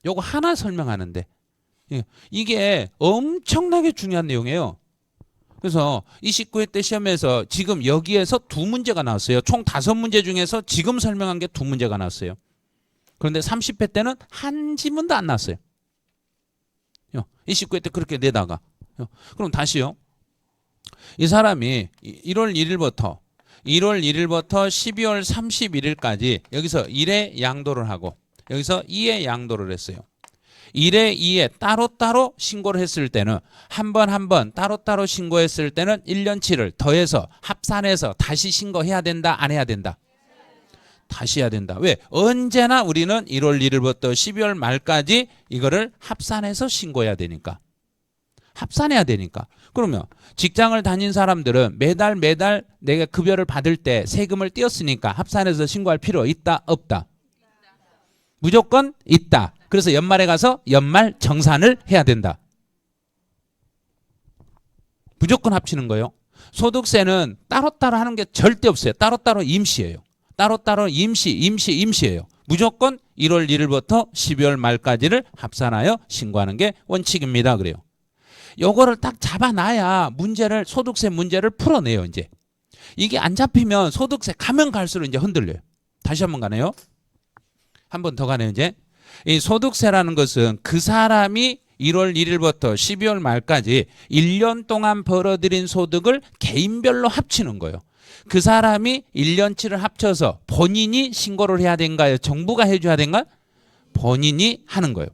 Speaker 1: 요거 하나 설명하는데 이게 엄청나게 중요한 내용이에요. 그래서 29회 때 시험에서 지금 여기에서 2문제가 나왔어요. 총 5문제 중에서 지금 설명한 게 2문제가 나왔어요. 그런데 30회 때는 한 지문도 안 나왔어요. 29회 때 그렇게 내다가. 그럼 다시요. 이 사람이 1월 1일부터 12월 31일까지 여기서 1의 양도를 하고 여기서 2의 양도를 했어요. 1에 2에 따로따로 신고를 했을 때는 한 번 따로따로 신고했을 때는 1년치를 더해서 합산해서 다시 신고해야 된다, 안 해야 된다? 다시 해야 된다. 왜? 언제나 우리는 1월 1일부터 12월 말까지 이거를 합산해서 신고해야 되니까. 합산해야 되니까. 그러면 직장을 다닌 사람들은 매달 내가 급여를 받을 때 세금을 떼었으니까 합산해서 신고할 필요 있다, 없다? 무조건 있다. 그래서 연말에 가서 연말 정산을 해야 된다. 무조건 합치는 거예요. 소득세는 따로따로 하는 게 절대 없어요. 따로따로 임시예요. 따로따로 임시예요. 무조건 1월 1일부터 12월 말까지를 합산하여 신고하는 게 원칙입니다. 그래요. 요거를 딱 잡아놔야 소득세 문제를 풀어내요. 이제 이게 안 잡히면 소득세 가면 갈수록 이제 흔들려요. 다시 한번 가네요. 한 번 더 가네요. 이제 이 소득세라는 것은 그 사람이 1월 1일부터 12월 말까지 1년 동안 벌어들인 소득을 개인별로 합치는 거예요. 그 사람이 1년치를 합쳐서 본인이 신고를 해야 된가요? 정부가 해줘야 된가요? 본인이 하는 거예요.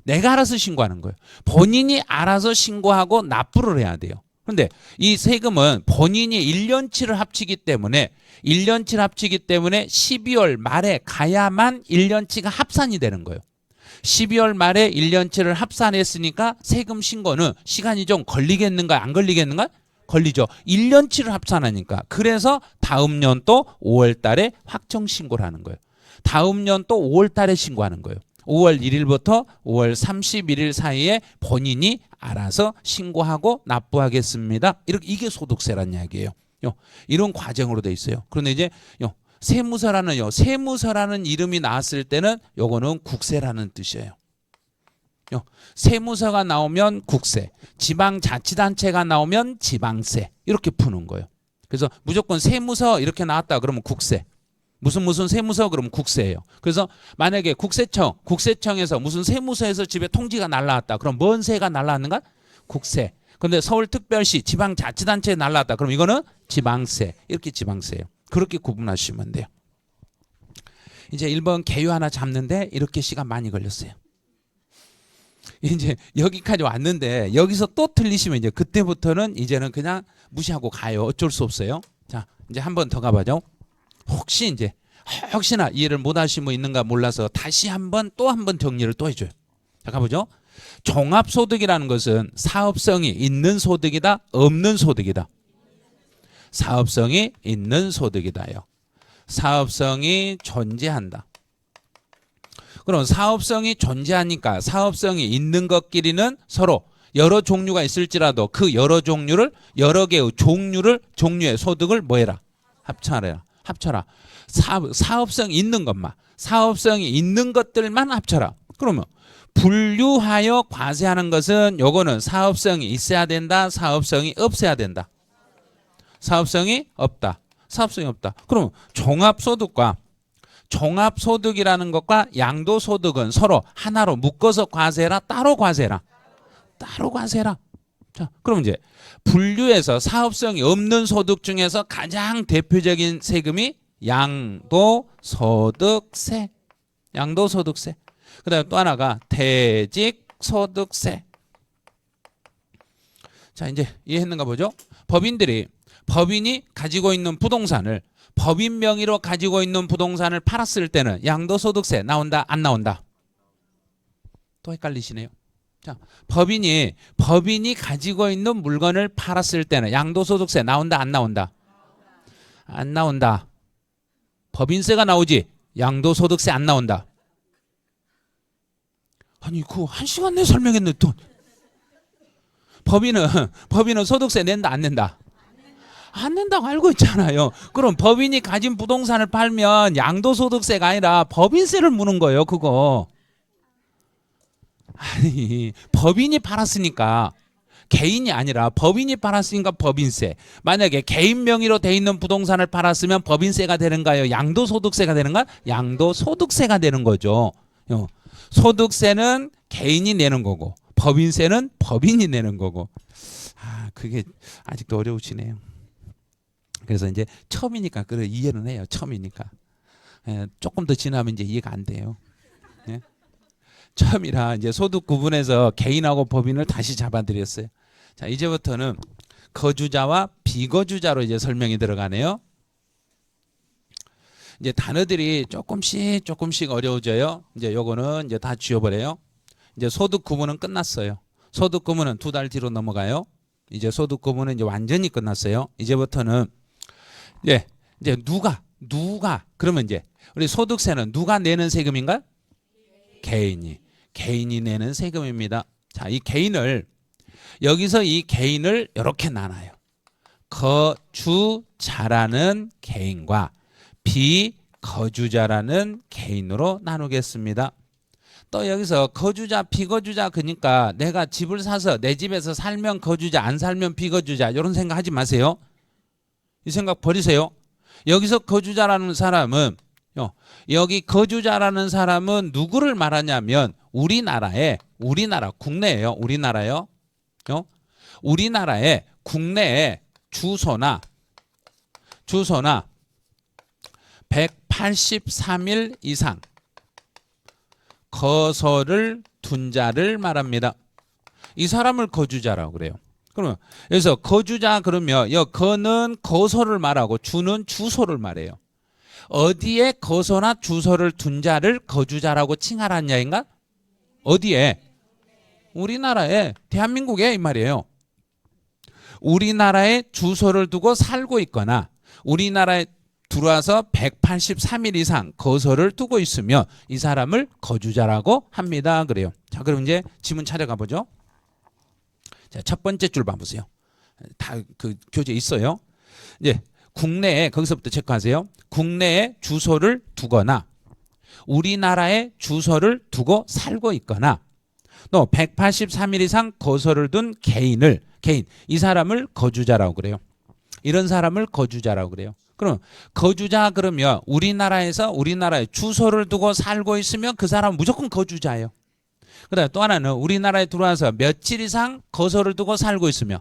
Speaker 1: 내가 알아서 신고하는 거예요. 본인이 알아서 신고하고 납부를 해야 돼요. 그런데 이 세금은 본인이 1년치를 합치기 때문에 12월 말에 가야만 1년치가 합산이 되는 거예요. 12월 말에 1년치를 합산했으니까 세금 신고는 시간이 좀 걸리겠는가 안 걸리겠는가? 걸리죠. 1년치를 합산하니까. 그래서 다음 년도 5월 달에 확정 신고를 하는 거예요. 다음 년도 5월 달에 신고하는 거예요. 5월 1일부터 5월 31일 사이에 본인이 알아서 신고하고 납부하겠습니다. 이게 소득세란 이야기예요. 이런 과정으로 돼 있어요. 그런데 이제 세무서라는 이름이 나왔을 때는 요거는 국세라는 뜻이에요. 세무서가 나오면 국세, 지방자치단체가 나오면 지방세 이렇게 푸는 거예요. 그래서 무조건 세무서 이렇게 나왔다 그러면 국세. 무슨 세무서 그러면 국세예요. 그래서 만약에 국세청에서 무슨 세무서에서 집에 통지가 날라왔다. 그럼 뭔 세가 날라왔는가? 국세. 근데 서울특별시 지방자치단체에 날라왔다. 그럼 이거는 지방세. 이렇게 지방세예요. 그렇게 구분하시면 돼요. 이제 1번 개요 하나 잡는데 이렇게 시간 많이 걸렸어요. 이제 여기까지 왔는데 여기서 또 틀리시면 이제 그때부터는 이제는 그냥 무시하고 가요. 어쩔 수 없어요. 자, 이제 한 번 더 가봐죠. 혹시나 이해를 못 하신 분 있는가 몰라서 다시 또 한 번 정리를 또 해줘요. 자, 가보죠. 종합소득이라는 것은 사업성이 있는 소득이다, 없는 소득이다. 사업성이 있는 소득이다요. 사업성이 존재한다. 그럼 사업성이 존재하니까 사업성이 있는 것끼리는 서로 여러 종류가 있을지라도 그 여러 종류를 여러 개의 종류의 소득을 뭐해라? 합쳐라. 사업성이 있는 것만, 사업성이 있는 것들만 합쳐라. 그러면 분류하여 과세하는 것은 요거는 사업성이 있어야 된다, 사업성이 없어야 된다. 사업성이 없다. 그럼 종합소득이라는 것과 양도소득은 서로 하나로 묶어서 과세해라, 따로 과세해라. 자, 그럼 이제 분류해서 사업성이 없는 소득 중에서 가장 대표적인 세금이 양도소득세. 그다음에 또 하나가 퇴직소득세. 자, 이제 이해했는가 보죠? 법인이 가지고 있는 부동산을 법인 명의로 가지고 있는 부동산을 팔았을 때는 양도소득세 나온다, 안 나온다? 또 헷갈리시네요. 자, 법인이 가지고 있는 물건을 팔았을 때는 양도소득세 나온다, 안 나온다? 안 나온다. 법인세가 나오지 양도소득세 안 나온다. 아니 그거 1시간 내에 설명했는데 또 법인은 소득세 낸다, 안 낸다? 안 낸다고 알고 있잖아요. 그럼 법인이 가진 부동산을 팔면 양도소득세가 아니라 법인세를 무는 거예요, 그거. 아니, 법인이 팔았으니까 개인이 아니라 법인이 팔았으니까 법인세. 만약에 개인 명의로 돼 있는 부동산을 팔았으면 법인세가 되는가요? 양도소득세가 되는가? 양도소득세가 되는 거죠. 소득세는 개인이 내는 거고 법인세는 법인이 내는 거고. 그게 아직도 어려우시네요. 그래서 이제 처음이니까 그래 이해는 해요. 처음이니까. 조금 더 지나면 이제 이해가 안 돼요. 예? 처음이라 이제 소득 구분해서 개인하고 법인을 다시 잡아드렸어요. 자, 이제부터는 거주자와 비거주자로 이제 설명이 들어가네요. 이제 단어들이 조금씩 어려워져요. 이제 요거는 이제 다 지워버려요. 이제 소득 구분은 끝났어요. 소득 구분은 2달 뒤로 넘어가요. 이제 소득 구분은 이제 완전히 끝났어요. 이제부터는 이제 누가 그러면 이제 우리 소득세는 누가 내는 세금인가? 개인이 내는 세금입니다. 자, 이 개인을 여기서 이 개인을 이렇게 나눠요. 거주자라는 개인과 비거주자라는 개인으로 나누겠습니다. 또 여기서 거주자, 비거주자 그러니까 내가 집을 사서 내 집에서 살면 거주자, 안 살면 비거주자 이런 생각 하지 마세요. 이 생각 버리세요. 여기서 거주자라는 사람은 여기 거주자라는 사람은 누구를 말하냐면 국내예요. 우리나라의 국내에 주소나 183일 이상 거소를 둔 자를 말합니다. 이 사람을 거주자라고 그래요. 그러면 여기서 거주자 그러면 거는 거소를 말하고 주는 주소를 말해요. 어디에 거소나 주소를 둔 자를 거주자라고 칭하라는 이야기인가? 어디에? 우리나라에, 대한민국에 이 말이에요. 우리나라에 주소를 두고 살고 있거나 우리나라에 들어와서 183일 이상 거소를 두고 있으면 이 사람을 거주자라고 합니다. 그래요. 자, 그럼 이제 지문 찾아가 보죠. 자, 첫 번째 줄 봐보세요. 다 그 교재 있어요. 이제 국내에 거기서부터 체크하세요. 국내에 주소를 두거나 우리나라에 주소를 두고 살고 있거나 또 183일 이상 거소를 둔 개인 이 사람을 거주자라고 그래요. 이런 사람을 거주자라고 그래요. 그럼 거주자 그러면 우리나라에서 우리나라에 주소를 두고 살고 있으면 그 사람은 무조건 거주자예요. 그다음에 또 하나는 우리나라에 들어와서 며칠 이상 거소를 두고 살고 있으면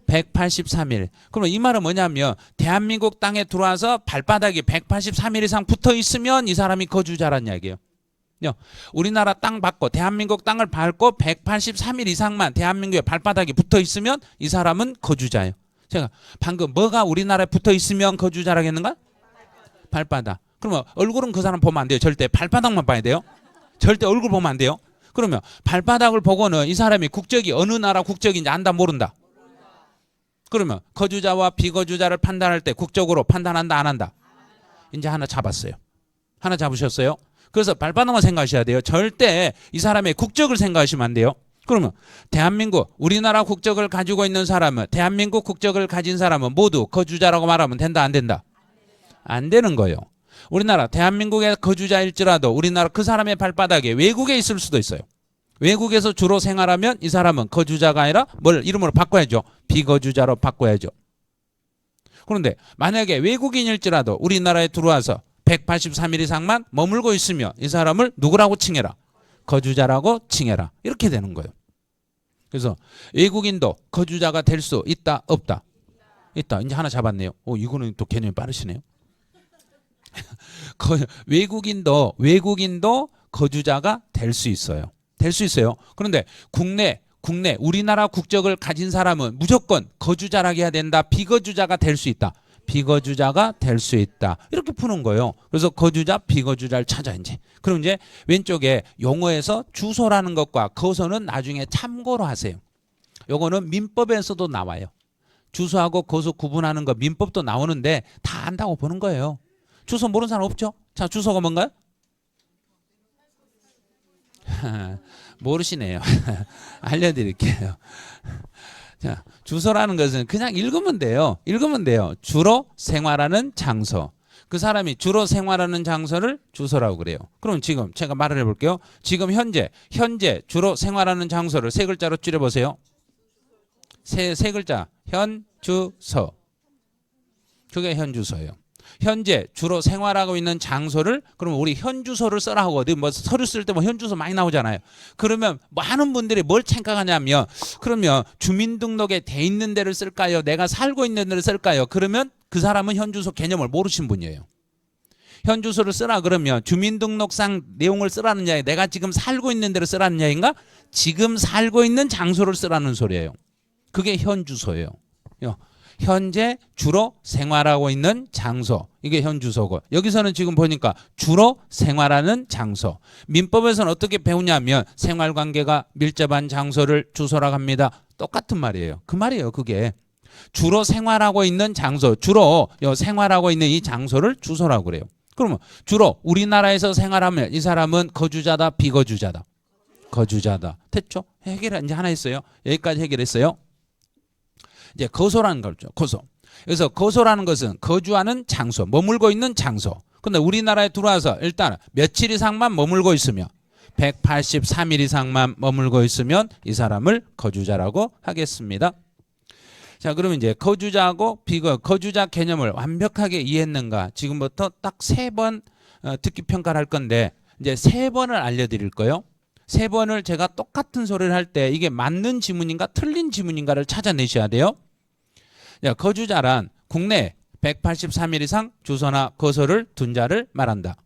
Speaker 1: 183일. 그럼 이 말은 뭐냐면 대한민국 땅에 들어와서 발바닥이 183일 이상 붙어 있으면 이 사람이 거주자란 이야기예요. 우리나라 땅 받고 대한민국 땅을 밟고 183일 이상만 대한민국에 발바닥이 붙어 있으면 이 사람은 거주자예요. 제가 방금 뭐가 우리나라에 붙어 있으면 거주자라겠는가? 발바닥. 그러면 얼굴은 그 사람 보면 안 돼요. 절대 발바닥만 봐야 돼요. 절대 얼굴 보면 안 돼요. 그러면 발바닥을 보고는 이 사람이 국적이 어느 나라 국적인지 안다 모른다? 그러면 거주자와 비거주자를 판단할 때 국적으로 판단한다 안 한다? 이제 하나 잡았어요. 하나 잡으셨어요? 그래서 발바닥만 생각하셔야 돼요. 절대 이 사람의 국적을 생각하시면 안 돼요. 그러면 대한민국 우리나라 국적을 가지고 있는 사람은 대한민국 국적을 가진 사람은 모두 거주자라고 말하면 된다 안 된다? 안 되는 거예요. 우리나라 대한민국의 거주자일지라도 우리나라 그 사람의 발바닥에 외국에 있을 수도 있어요. 외국에서 주로 생활하면 이 사람은 거주자가 아니라 뭘 이름으로 바꿔야죠. 비거주자로 바꿔야죠. 그런데 만약에 외국인일지라도 우리나라에 들어와서 183일 이상만 머물고 있으면 이 사람을 누구라고 칭해라? 거주자라고 칭해라. 이렇게 되는 거예요. 그래서 외국인도 거주자가 될 수 있다 없다? 있다. 이제 하나 잡았네요. 이거는 또 개념이 빠르시네요. 외국인도 거주자가 될 수 있어요. 될 수 있어요. 그런데 국내 우리나라 국적을 가진 사람은 무조건 거주자라고 해야 된다. 비거주자가 될 수 있다. 비거주자가 될 수 있다. 이렇게 푸는 거예요. 그래서 거주자, 비거주자를 찾아 이제. 그럼 이제 왼쪽에 용어에서 주소라는 것과 거소는 나중에 참고로 하세요. 요거는 민법에서도 나와요. 주소하고 거소 구분하는 거 민법도 나오는데 다 안다고 보는 거예요. 주소 모르는 사람 없죠? 자, 주소가 뭔가요? 모르시네요. 알려드릴게요. 자, 주소라는 것은 그냥 읽으면 돼요. 읽으면 돼요. 주로 생활하는 장소. 그 사람이 주로 생활하는 장소를 주소라고 그래요. 그럼 지금 제가 말을 해볼게요. 지금 현재 주로 생활하는 장소를 세 글자로 줄여보세요. 세 글자. 현주소. 그게 현주소예요. 현재 주로 생활하고 있는 장소를 그러면 우리 현주소를 써라 하고 어디 뭐 서류 쓸 때 뭐 현주소 많이 나오잖아요. 그러면 많은 분들이 뭘 생각하냐면 그러면 주민등록에 돼 있는 데를 쓸까요? 내가 살고 있는 데를 쓸까요? 그러면 그 사람은 현주소 개념을 모르신 분이에요. 현주소를 쓰라 그러면 주민등록상 내용을 쓰라는 이야기, 내가 지금 살고 있는 데를 쓰라는 이야기인가? 지금 살고 있는 장소를 쓰라는 소리예요. 그게 현주소예요. 현재 주로 생활하고 있는 장소, 이게 현주소고, 여기서는 지금 보니까 주로 생활하는 장소. 민법에서는 어떻게 배우냐면 생활관계가 밀접한 장소를 주소라고 합니다. 똑같은 말이에요. 그 말이에요. 그게 주로 생활하고 있는 장소, 주로 생활하고 있는 이 장소를 주소라고 그래요. 그러면 주로 우리나라에서 생활하면 이 사람은 거주자다 비거주자다? 거주자다. 됐죠? 해결 이제 하나 있어요. 여기까지 해결했어요. 이제 거소라는 거죠. 거소. 그래서 거소라는 것은 거주하는 장소, 머물고 있는 장소. 근데 우리나라에 들어와서 일단 며칠 이상만 머물고 있으면 183일 이상만 머물고 있으면 이 사람을 거주자라고 하겠습니다. 자, 그러면 이제 거주자하고 거주자 개념을 완벽하게 이해했는가? 지금부터 딱 3번 듣기 평가를 할 건데 이제 3번을 알려드릴 거예요. 3번을 제가 똑같은 소리를 할 때 이게 맞는 지문인가 틀린 지문인가를 찾아내셔야 돼요. 거주자란 국내 183일 이상 주소나 거소를 둔 자를 말한다.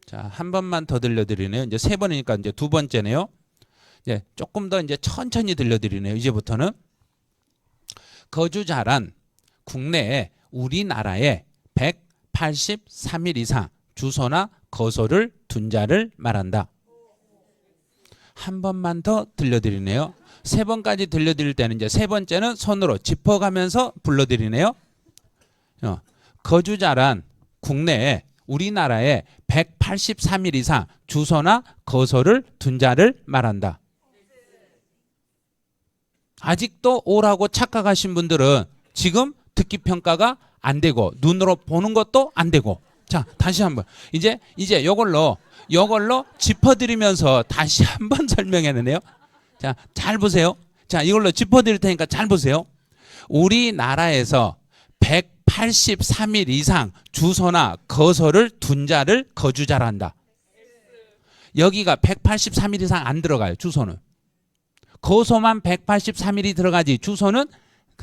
Speaker 1: 자, 한 번만 더 들려드리네요. 이제 3번이니까 이제 2번째네요. 이제 조금 더 이제 천천히 들려드리네요. 이제부터는 거주자란 국내에 우리나라에 183일 이상 주소나 거소를 둔 자를 말한다. 한 번만 더 들려드리네요. 3번까지 들려드릴 때는 이제 3번째는 손으로 짚어가면서 불러드리네요. 거주자란 국내에 우리나라에 183일 이상 주소나 거소를 둔 자를 말한다. 아직도 오라고 착각하신 분들은 지금 듣기 평가가 안 되고 눈으로 보는 것도 안 되고, 자, 다시 한번 이제 요걸로 짚어드리면서 다시 한번 설명해내네요. 자, 잘 보세요. 자, 이걸로 짚어드릴 테니까 잘 보세요. 우리나라에서 183일 이상 주소나 거소를 둔 자를 거주자라 한다. 여기가 183일 이상 안 들어가요. 주소는. 거소만 183일이 들어가지 주소는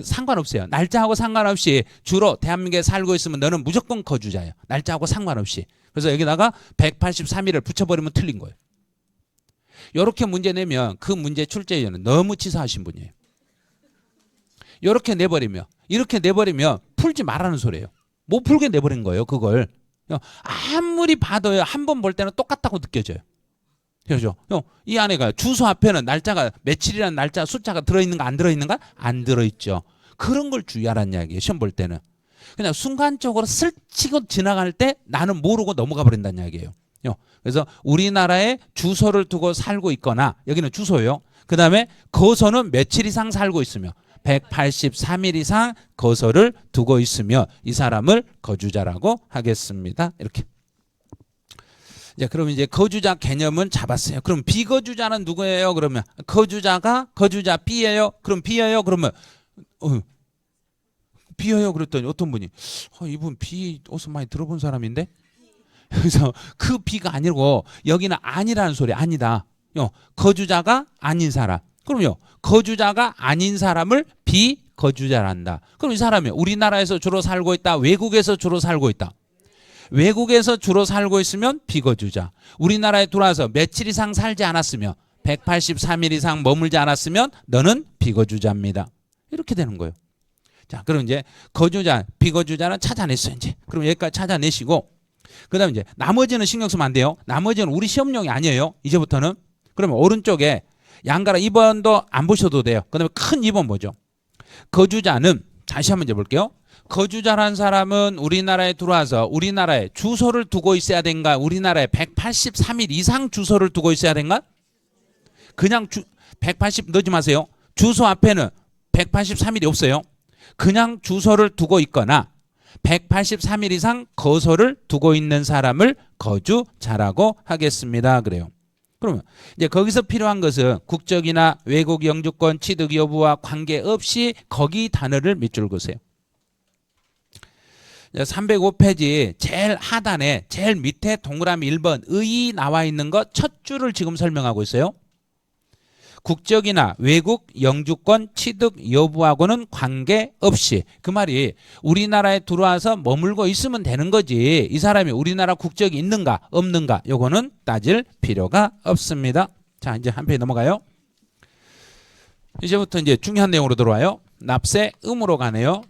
Speaker 1: 상관없어요. 날짜하고 상관없이 주로 대한민국에 살고 있으면 너는 무조건 거주자예요. 날짜하고 상관없이. 그래서 여기다가 183일을 붙여버리면 틀린 거예요. 이렇게 문제 내면 그 문제 출제위원은 너무 치사하신 분이에요. 이렇게 내버리면 이렇게 내버리면 풀지 말라는 소리예요. 못 풀게 내버린 거예요. 그걸 아무리 봐도요 한 번 볼 때는 똑같다고 느껴져요. 그렇죠? 이 안에가 주소 앞에는 날짜가 며칠이라는 날짜 숫자가 들어있는가 안 들어있는가? 안 들어있죠. 그런 걸 주의하라는 이야기예요. 시험 볼 때는. 그냥 순간적으로 스치고 지나갈 때 나는 모르고 넘어가 버린다는 이야기예요. 그래서 우리나라에 주소를 두고 살고 있거나 여기는 주소예요. 그 다음에 거소는 며칠 이상 살고 있으며 183일 이상 거소를 두고 있으며 이 사람을 거주자라고 하겠습니다. 이렇게. 자, 그럼 이제 거주자 개념은 잡았어요. 그럼 비거주자는 누구예요? 그러면 거주자가 거주자 B예요. 그럼 B예요. 그러면 B예요. 그랬더니 어떤 분이 이분 B 어디서 많이 들어본 사람인데? 그래서 그 B가 아니고 여기는 아니라는 소리. 아니다. 거주자가 아닌 사람. 그럼요. 거주자가 아닌 사람을 비거주자란다. 그럼 이 사람이 우리나라에서 주로 살고 있다. 외국에서 주로 살고 있다. 외국에서 주로 살고 있으면 비거주자. 우리나라에 들어와서 며칠 이상 살지 않았으며 183일 이상 머물지 않았으면 너는 비거주자입니다. 이렇게 되는 거예요. 자, 그럼 이제 거주자, 비거주자는 찾아냈어요. 이제. 그럼 여기까지 찾아내시고 그다음에 이제 나머지는 신경 쓰면 안 돼요. 나머지는 우리 시험용이 아니에요. 이제부터는. 그러면 오른쪽에 양가라 2번도 안 보셔도 돼요. 그다음에 큰 2번 뭐죠? 거주자는 다시 한번 이제 볼게요. 거주자란 사람은 우리나라에 들어와서 우리나라에 주소를 두고 있어야 된가? 우리나라에 183일 이상 주소를 두고 있어야 된가? 그냥 180 넣지 마세요. 주소 앞에는 183일이 없어요. 그냥 주소를 두고 있거나 183일 이상 거소를 두고 있는 사람을 거주자라고 하겠습니다. 그래요. 그러면 이제 거기서 필요한 것은 국적이나 외국 영주권 취득 여부와 관계없이 거기 단어를 밑줄 그으세요. 305페이지 제일 하단에 제일 밑에 동그라미 1번 의 나와 있는 것 첫 줄을 지금 설명하고 있어요. 국적이나 외국 영주권 취득 여부하고는 관계없이. 그 말이 우리나라에 들어와서 머물고 있으면 되는 거지 이 사람이 우리나라 국적이 있는가 없는가 요거는 따질 필요가 없습니다. 자, 이제 한 페이지 넘어가요. 이제부터 이제 중요한 내용으로 들어와요. 납세 의무로 가네요.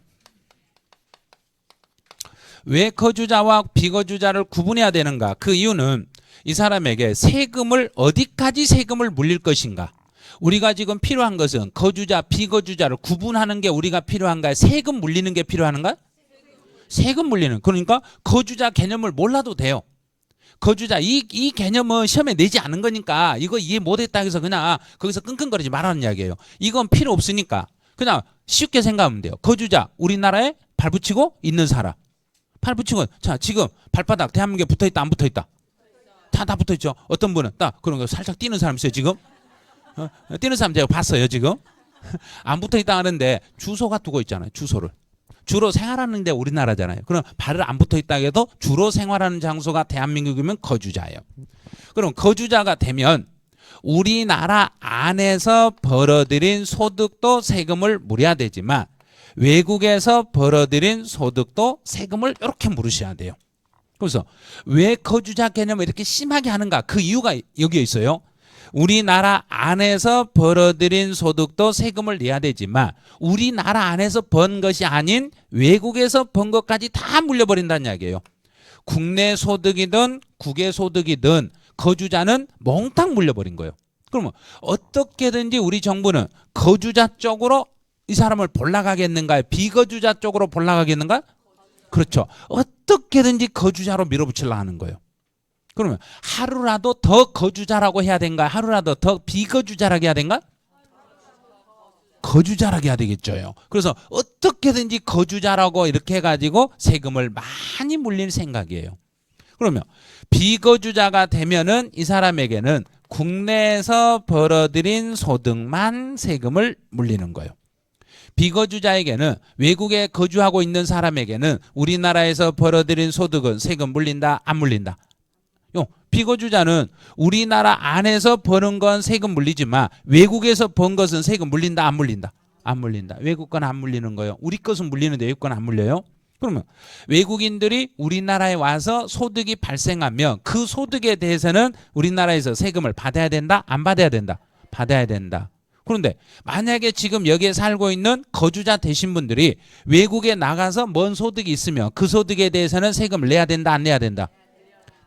Speaker 1: 왜 거주자와 비거주자를 구분해야 되는가? 그 이유는 이 사람에게 세금을 어디까지 세금을 물릴 것인가? 우리가 지금 필요한 것은 거주자, 비거주자를 구분하는 게 우리가 필요한가요? 세금 물리는 게 필요한가? 세금 물리는. 그러니까 거주자 개념을 몰라도 돼요. 거주자 이 개념은 시험에 내지 않은 거니까 이거 이해 못했다 해서 그냥 거기서 끙끙거리지 말라는 이야기예요. 이건 필요 없으니까 그냥 쉽게 생각하면 돼요. 거주자 우리나라에 발 붙이고 있는 사람. 팔 붙이고 자 지금 발바닥 대한민국에 붙어있다 안 붙어있다? 다 붙어있죠. 어떤 분은 딱 그런 거 살짝 뛰는 사람 있어요 지금. 뛰는 사람 제가 봤어요 지금. 안 붙어있다 하는데 주소가 두고 있잖아요. 주소를. 주로 생활하는 데 우리나라잖아요. 그럼 발을 안 붙어있다 해도 주로 생활하는 장소가 대한민국이면 거주자예요. 그럼 거주자가 되면 우리나라 안에서 벌어들인 소득도 세금을 물어야 되지만 외국에서 벌어들인 소득도 세금을 이렇게 물으셔야 돼요. 그래서 왜 거주자 개념을 이렇게 심하게 하는가? 그 이유가 여기에 있어요. 우리나라 안에서 벌어들인 소득도 세금을 내야 되지만 우리나라 안에서 번 것이 아닌 외국에서 번 것까지 다 물려버린다는 이야기예요. 국내 소득이든 국외 소득이든 거주자는 몽땅 물려버린 거예요. 그러면 어떻게든지 우리 정부는 거주자 쪽으로 이 사람을 볼라가겠는가요? 비거주자 쪽으로 볼라가겠는가? 그렇죠. 어떻게든지 거주자로 밀어붙이려고 하는 거예요. 그러면 하루라도 더 거주자라고 해야 된가? 하루라도 더 비거주자라고 해야 된가? 거주자라고 해야 되겠죠. 그래서 어떻게든지 거주자라고 이렇게 해가지고 세금을 많이 물릴 생각이에요. 그러면 비거주자가 되면은 이 사람에게는 국내에서 벌어들인 소득만 세금을 물리는 거예요. 비거주자에게는 외국에 거주하고 있는 사람에게는 우리나라에서 벌어들인 소득은 세금 물린다 안 물린다? 비거주자는 우리나라 안에서 버는 건 세금 물리지만 외국에서 번 것은 세금 물린다 안 물린다? 안 물린다. 외국 건 안 물리는 거예요. 우리 것은 물리는데 외국 건 안 물려요. 그러면 외국인들이 우리나라에 와서 소득이 발생하면 그 소득에 대해서는 우리나라에서 세금을 받아야 된다? 안 받아야 된다? 받아야 된다. 그런데 만약에 지금 여기에 살고 있는 거주자 되신 분들이 외국에 나가서 뭔 소득이 있으면 그 소득에 대해서는 세금을 내야 된다 안 내야 된다?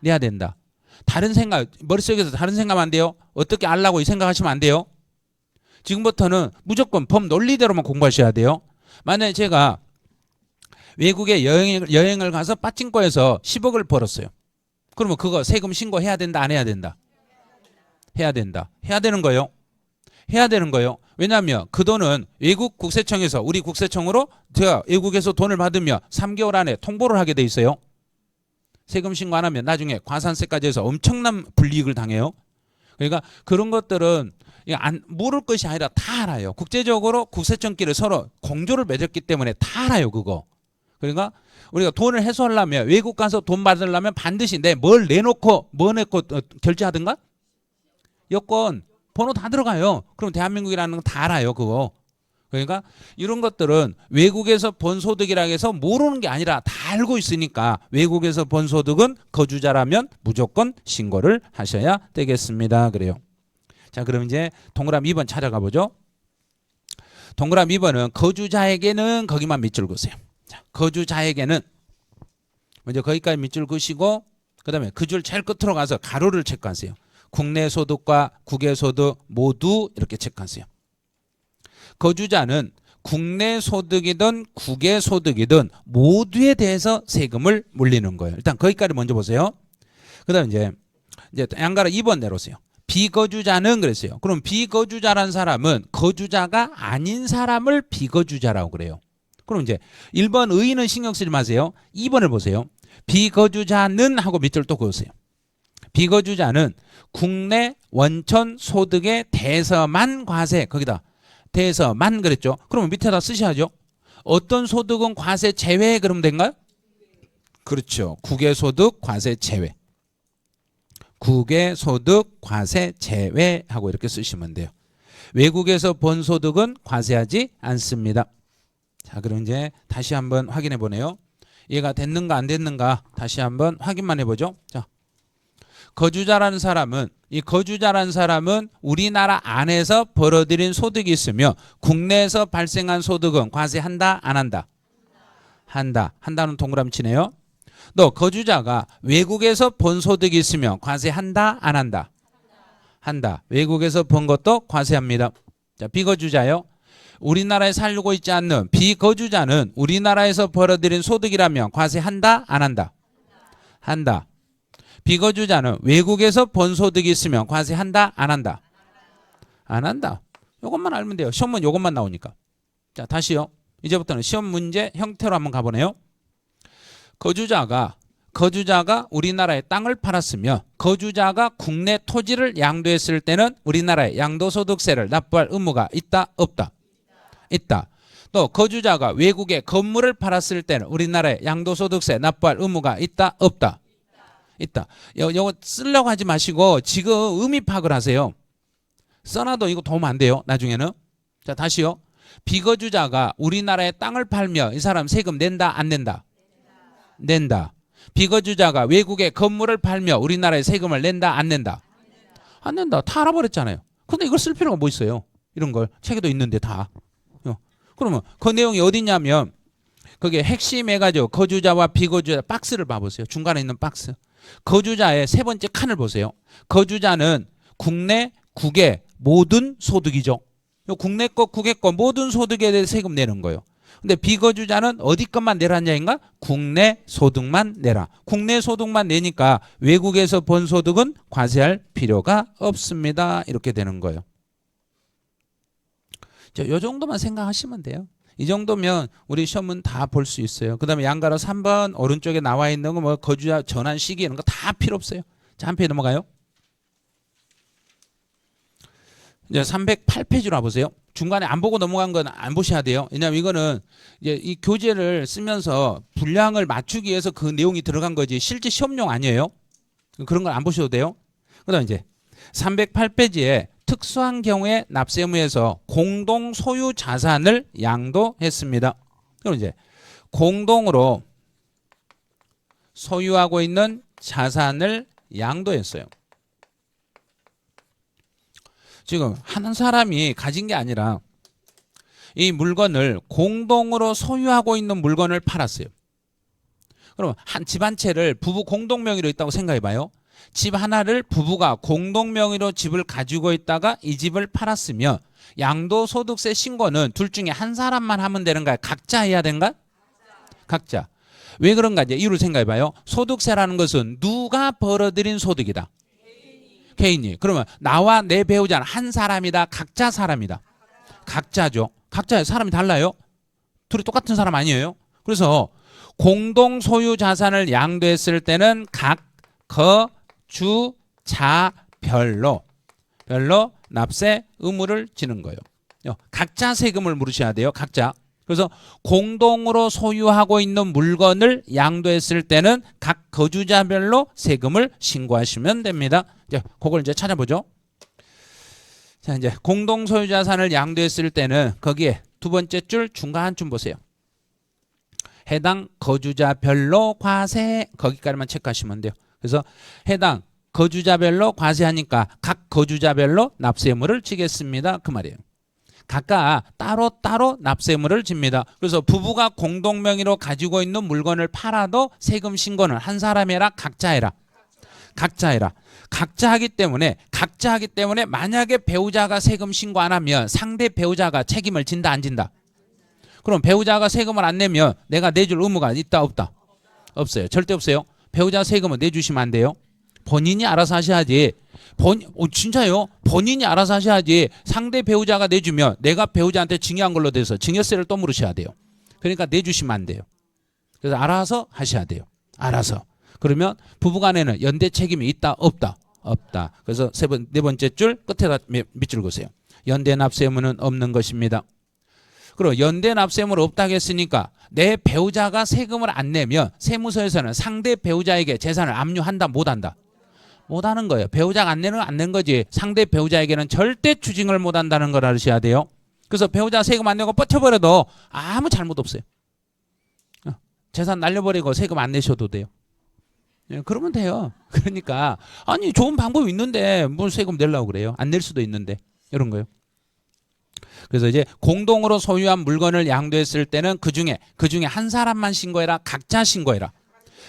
Speaker 1: 내야 된다. 다른 생각, 머릿속에서 다른 생각하면 안 돼요. 어떻게 알라고 생각하시면 안 돼요. 지금부터는 무조건 법 논리대로만 공부하셔야 돼요. 만약에 제가 외국에 여행을 가서 빠찡코에서 10억을 벌었어요. 그러면 그거 세금 신고해야 된다 안 해야 된다? 해야 된다. 해야 되는 거예요. 해야 되는 거예요. 왜냐하면 그 돈은 외국 국세청에서 우리 국세청으로 제가 외국에서 돈을 받으면 3개월 안에 통보를 하게 돼 있어요. 세금 신고 안 하면 나중에 과산세까지 해서 엄청난 불이익을 당해요. 그러니까 그런 것들은 모를 것이 아니라 다 알아요. 국제적으로 국세청끼리 서로 공조를 맺었기 때문에 다 알아요. 그거. 그러니까 우리가 돈을 회수하려면 외국 가서 돈 받으려면 반드시 뭘 내놓고 뭐 내고 결제하든가 여권 번호 다 들어가요. 그럼 대한민국이라는 건 다 알아요. 그거. 그러니까 이런 것들은 외국에서 번 소득이라 해서 모르는 게 아니라 다 알고 있으니까 외국에서 번 소득은 거주자라면 무조건 신고를 하셔야 되겠습니다. 그래요. 자, 그럼 이제 동그라미 2번 찾아가 보죠. 동그라미 2번은 거주자에게는 거기만 밑줄 그으세요. 자, 거주자에게는 먼저 거기까지 밑줄 그으시고 그다음에 그 줄 제일 끝으로 가서 가로를 체크하세요. 국내 소득과 국외 소득 모두 이렇게 체크하세요. 거주자는 국내 소득이든 국외 소득이든 모두에 대해서 세금을 물리는 거예요. 일단 거기까지 먼저 보세요. 그다음 이제 양가로 2번 내놓으세요. 비거주자는 그랬어요. 그럼 비거주자란 사람은 거주자가 아닌 사람을 비거주자라고 그래요. 그럼 이제 1번 의의는 신경 쓰지 마세요. 2번을 보세요. 비거주자는 하고 밑줄 또 그으세요. 비거주자는 국내 원천 소득에 대해서만 과세 거기다 대해서만 그랬죠. 그러면 밑에다 쓰셔야죠. 어떤 소득은 과세 제외 그러면 된가요? 그렇죠. 국외소득 과세 제외. 국외소득 과세 제외하고 이렇게 쓰시면 돼요. 외국에서 본 소득은 과세하지 않습니다. 자, 그럼 이제 다시 한번 확인해 보네요. 이해가 됐는가 안 됐는가 다시 한번 확인만 해보죠. 자, 거주자라는 사람은 우리나라 안에서 벌어들인 소득이 있으며 국내에서 발생한 소득은 과세한다 안 한다? 한다. 한다는 동그라미 치네요. 너 거주자가 외국에서 본 소득이 있으면 과세한다 안 한다? 한다. 외국에서 본 것도 과세합니다. 자, 비거주자요. 우리나라에 살고 있지 않는 비거주자는 우리나라에서 벌어들인 소득이라면 과세한다 안 한다? 한다. 비거주자는 외국에서 본 소득이 있으면 과세한다 안 한다? 안 한다. 이것만 알면 돼요. 시험은 이것만 나오니까. 자, 다시요. 이제부터는 시험 문제 형태로 한번 가보네요. 거주자가 우리나라에 땅을 팔았으며 거주자가 국내 토지를 양도했을 때는 우리나라에 양도소득세를 납부할 의무가 있다 없다? 있다. 또 거주자가 외국에 건물을 팔았을 때는 우리나라에 양도소득세 납부할 의무가 있다 없다? 있다. 이거 쓰려고 하지 마시고 지금 의미 파악을 하세요. 써놔도 이거 도움 안 돼요. 나중에는. 자, 다시요. 비거주자가 우리나라에 땅을 팔며 이 사람 세금 낸다 안 낸다? 낸다. 비거주자가 외국에 건물을 팔며 우리나라에 세금을 낸다 안 낸다? 안 낸다. 다 알아버렸잖아요. 근데 이걸 쓸 필요가 뭐 있어요? 이런 걸 책에도 있는데 다. 그러면 그 내용이 어디 있냐면 그게 핵심해가지고 거주자와 비거주자 박스를 봐보세요. 중간에 있는 박스. 거주자의 세 번째 칸을 보세요. 거주자는 국내, 국외 모든 소득이죠. 국내 거, 국외 거 모든 소득에 대해 세금 내는 거예요. 근데 비거주자는 어디 것만 내라는 얘기인가? 국내 소득만 내라. 국내 소득만 내니까 외국에서 본 소득은 과세할 필요가 없습니다. 이렇게 되는 거예요. 이 정도만 생각하시면 돼요. 이 정도면 우리 시험은 다 볼 수 있어요. 그 다음에 양가로 3번 오른쪽에 나와 있는 거 뭐 거주자 전환 시기 이런 거 다 필요 없어요. 자, 한 페이지 넘어가요. 이제 308페이지로 와보세요. 중간에 안 보고 넘어간 건 안 보셔야 돼요. 왜냐하면 이거는 이제 이 교재를 쓰면서 분량을 맞추기 위해서 그 내용이 들어간 거지 실제 시험용 아니에요. 그런 걸 안 보셔도 돼요. 그다음 이제 308페이지에 특수한 경우에 납세 의무에서 공동 소유 자산을 양도했습니다. 그럼 이제 공동으로 소유하고 있는 자산을 양도했어요. 지금 한 사람이 가진 게 아니라 이 물건을 공동으로 소유하고 있는 물건을 팔았어요. 그럼 한 집 한 채를 부부 공동 명의로 있다고 생각해 봐요. 집 하나를 부부가 공동 명의로 집을 가지고 있다가 이 집을 팔았으면 양도소득세 신고는 둘 중에 한 사람만 하면 되는가요? 각자 해야 되는가? 각자. 왜 그런가 이제 이유를 생각해 봐요. 소득세라는 것은 누가 벌어들인 소득이다. 개인이. 그러면 나와 내 배우자는 한 사람이다. 각자 사람이다. 각자죠. 각자 사람이 달라요. 둘이 똑같은 사람 아니에요. 그래서 공동 소유 자산을 양도했을 때는 각 거주자별로 납세 의무를 지는 거예요. 각자 세금을 물으셔야 돼요. 각자. 그래서 공동으로 소유하고 있는 물건을 양도했을 때는 각 거주자별로 세금을 신고하시면 됩니다. 이제 그걸 이제 찾아보죠. 자, 이제 공동 소유 자산을 양도했을 때는 거기에 두 번째 줄 중간 줄 보세요. 해당 거주자별로 과세 거기까지만 체크하시면 돼요. 그래서 해당 거주자별로 과세하니까 각 거주자별로 납세 의무를 지겠습니다. 그 말이에요. 각각 따로따로 납세 의무를 집니다. 그래서 부부가 공동 명의로 가지고 있는 물건을 팔아도 세금 신고는 한 사람이 해라, 각자 해라. 각자 해라. 각자 하기 때문에 만약에 배우자가 세금 신고 안 하면 상대 배우자가 책임을 진다 안 진다? 그럼 배우자가 세금을 안 내면 내가 내줄 의무가 있다 없다? 없어요. 절대 없어요. 배우자 세금은 내주시면 안 돼요. 본인이 알아서 하셔야지. 진짜요? 본인이 알아서 하셔야지. 상대 배우자가 내주면 내가 배우자한테 증여한 걸로 돼서 증여세를 또 물으셔야 돼요. 그러니까 내주시면 안 돼요. 그래서 알아서 하셔야 돼요. 알아서. 그러면 부부간에는 연대 책임이 있다 없다? 없다. 그래서 네 번째 줄 끝에다 밑줄 그으세요. 연대 납세 의무는 없는 것입니다. 그리고 연대 납세 의무는 없다고 했으니까 내 배우자가 세금을 안 내면 세무서에서는 상대 배우자에게 재산을 압류한다 못한다? 못하는 거예요. 배우자가 안 내는 건 안 낸 거지 상대 배우자에게는 절대 추징을 못한다는 걸 아셔야 돼요. 그래서 배우자 세금 안 내고 뻗쳐버려도 아무 잘못 없어요. 재산 날려버리고 세금 안 내셔도 돼요. 그러면 돼요. 그러니까 아니 좋은 방법이 있는데 뭘 세금 내려고 그래요. 안 낼 수도 있는데 이런 거요. 그래서 이제 공동으로 소유한 물건을 양도했을 때는 그중에 한 사람만 신고해라. 각자 신고해라.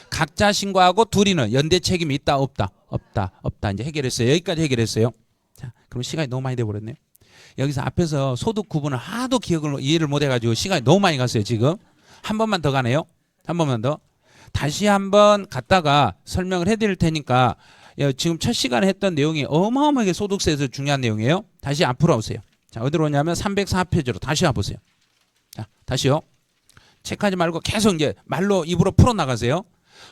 Speaker 1: 각자 신고하고 둘이는 연대 책임이 있다 없다? 없다. 이제 해결했어요. 여기까지 해결했어요. 자, 그럼 시간이 너무 많이 돼 버렸네요. 여기서 앞에서 소득 구분을 하도 이해를 못 해가지고 시간이 너무 많이 갔어요. 지금 한 번만 더 가네요. 한 번만 더. 다시 한번 갔다가 설명을 해드릴 테니까 지금 첫 시간에 했던 내용이 어마어마하게 소득세에서 중요한 내용이에요. 다시 앞으로 오세요. 자, 어디로 오냐면 304페이지로 다시 와보세요. 자, 다시요. 체크하지 말고 계속 이제 말로 입으로 풀어나가세요.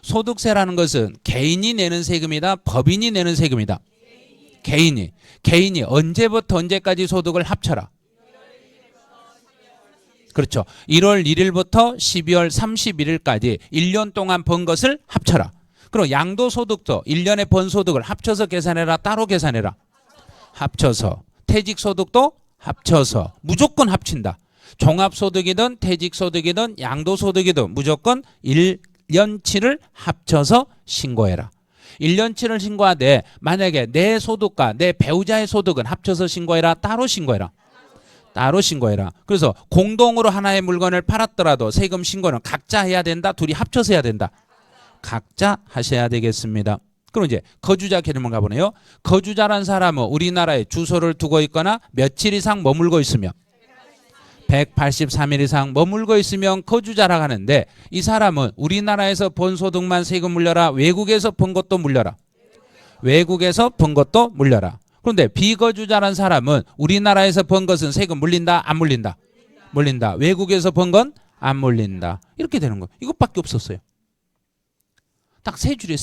Speaker 1: 소득세라는 것은 개인이 내는 세금이다, 법인이 내는 세금이다. 개인이 언제부터 언제까지 소득을 합쳐라. 그렇죠. 1월 1일부터 12월 31일까지 1년 동안 번 것을 합쳐라. 그리고 양도소득도 1년에 번 소득을 합쳐서 계산해라, 따로 계산해라. 합쳐서. 퇴직소득도 합쳐서. 무조건 합친다. 종합소득이든 퇴직소득이든 양도소득이든 무조건 1년치를 합쳐서 신고해라. 1년치를 신고하되 만약에 내 소득과 내 배우자의 소득은 합쳐서 신고해라, 따로 신고해라. 따로 신고해라. 그래서 공동으로 하나의 물건을 팔았더라도 세금 신고는 각자 해야 된다, 둘이 합쳐서 해야 된다? 각자 하셔야 되겠습니다. 그럼 이제 거주자 개념을 가보네요. 거주자란 사람은 우리나라에 주소를 두고 있거나 며칠 이상 머물고 있으며 183일 이상 머물고 있으면 거주자라고 하는데 이 사람은 우리나라에서 번 소득만 세금 물려라, 외국에서 번 것도 물려라? 외국에서 번 것도 물려라. 그런데 비거주자란 사람은 우리나라에서 번 것은 세금 물린다 안 물린다? 물린다. 외국에서 번 건 안 물린다. 이렇게 되는 거예요. 이것밖에 없었어요. 딱 세 줄이에요.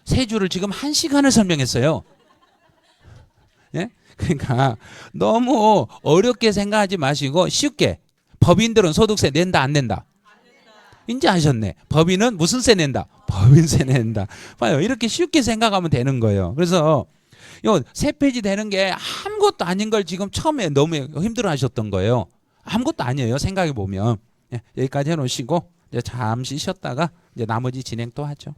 Speaker 1: 세 줄을 지금 1시간을 설명했어요. 예? 그러니까 너무 어렵게 생각하지 마시고 쉽게 법인들은 소득세 낸다 안 낸다? 이제 아셨네. 법인은 무슨 세 낸다? 법인세 낸다. 봐요. 이렇게 쉽게 생각하면 되는 거예요. 그래서 요 세 페이지 되는 게 아무것도 아닌 걸 지금 처음에 너무 힘들어 하셨던 거예요. 아무것도 아니에요. 생각해 보면. 예, 여기까지 해 놓으시고 이제 잠시 쉬었다가 이제 나머지 진행 또 하죠.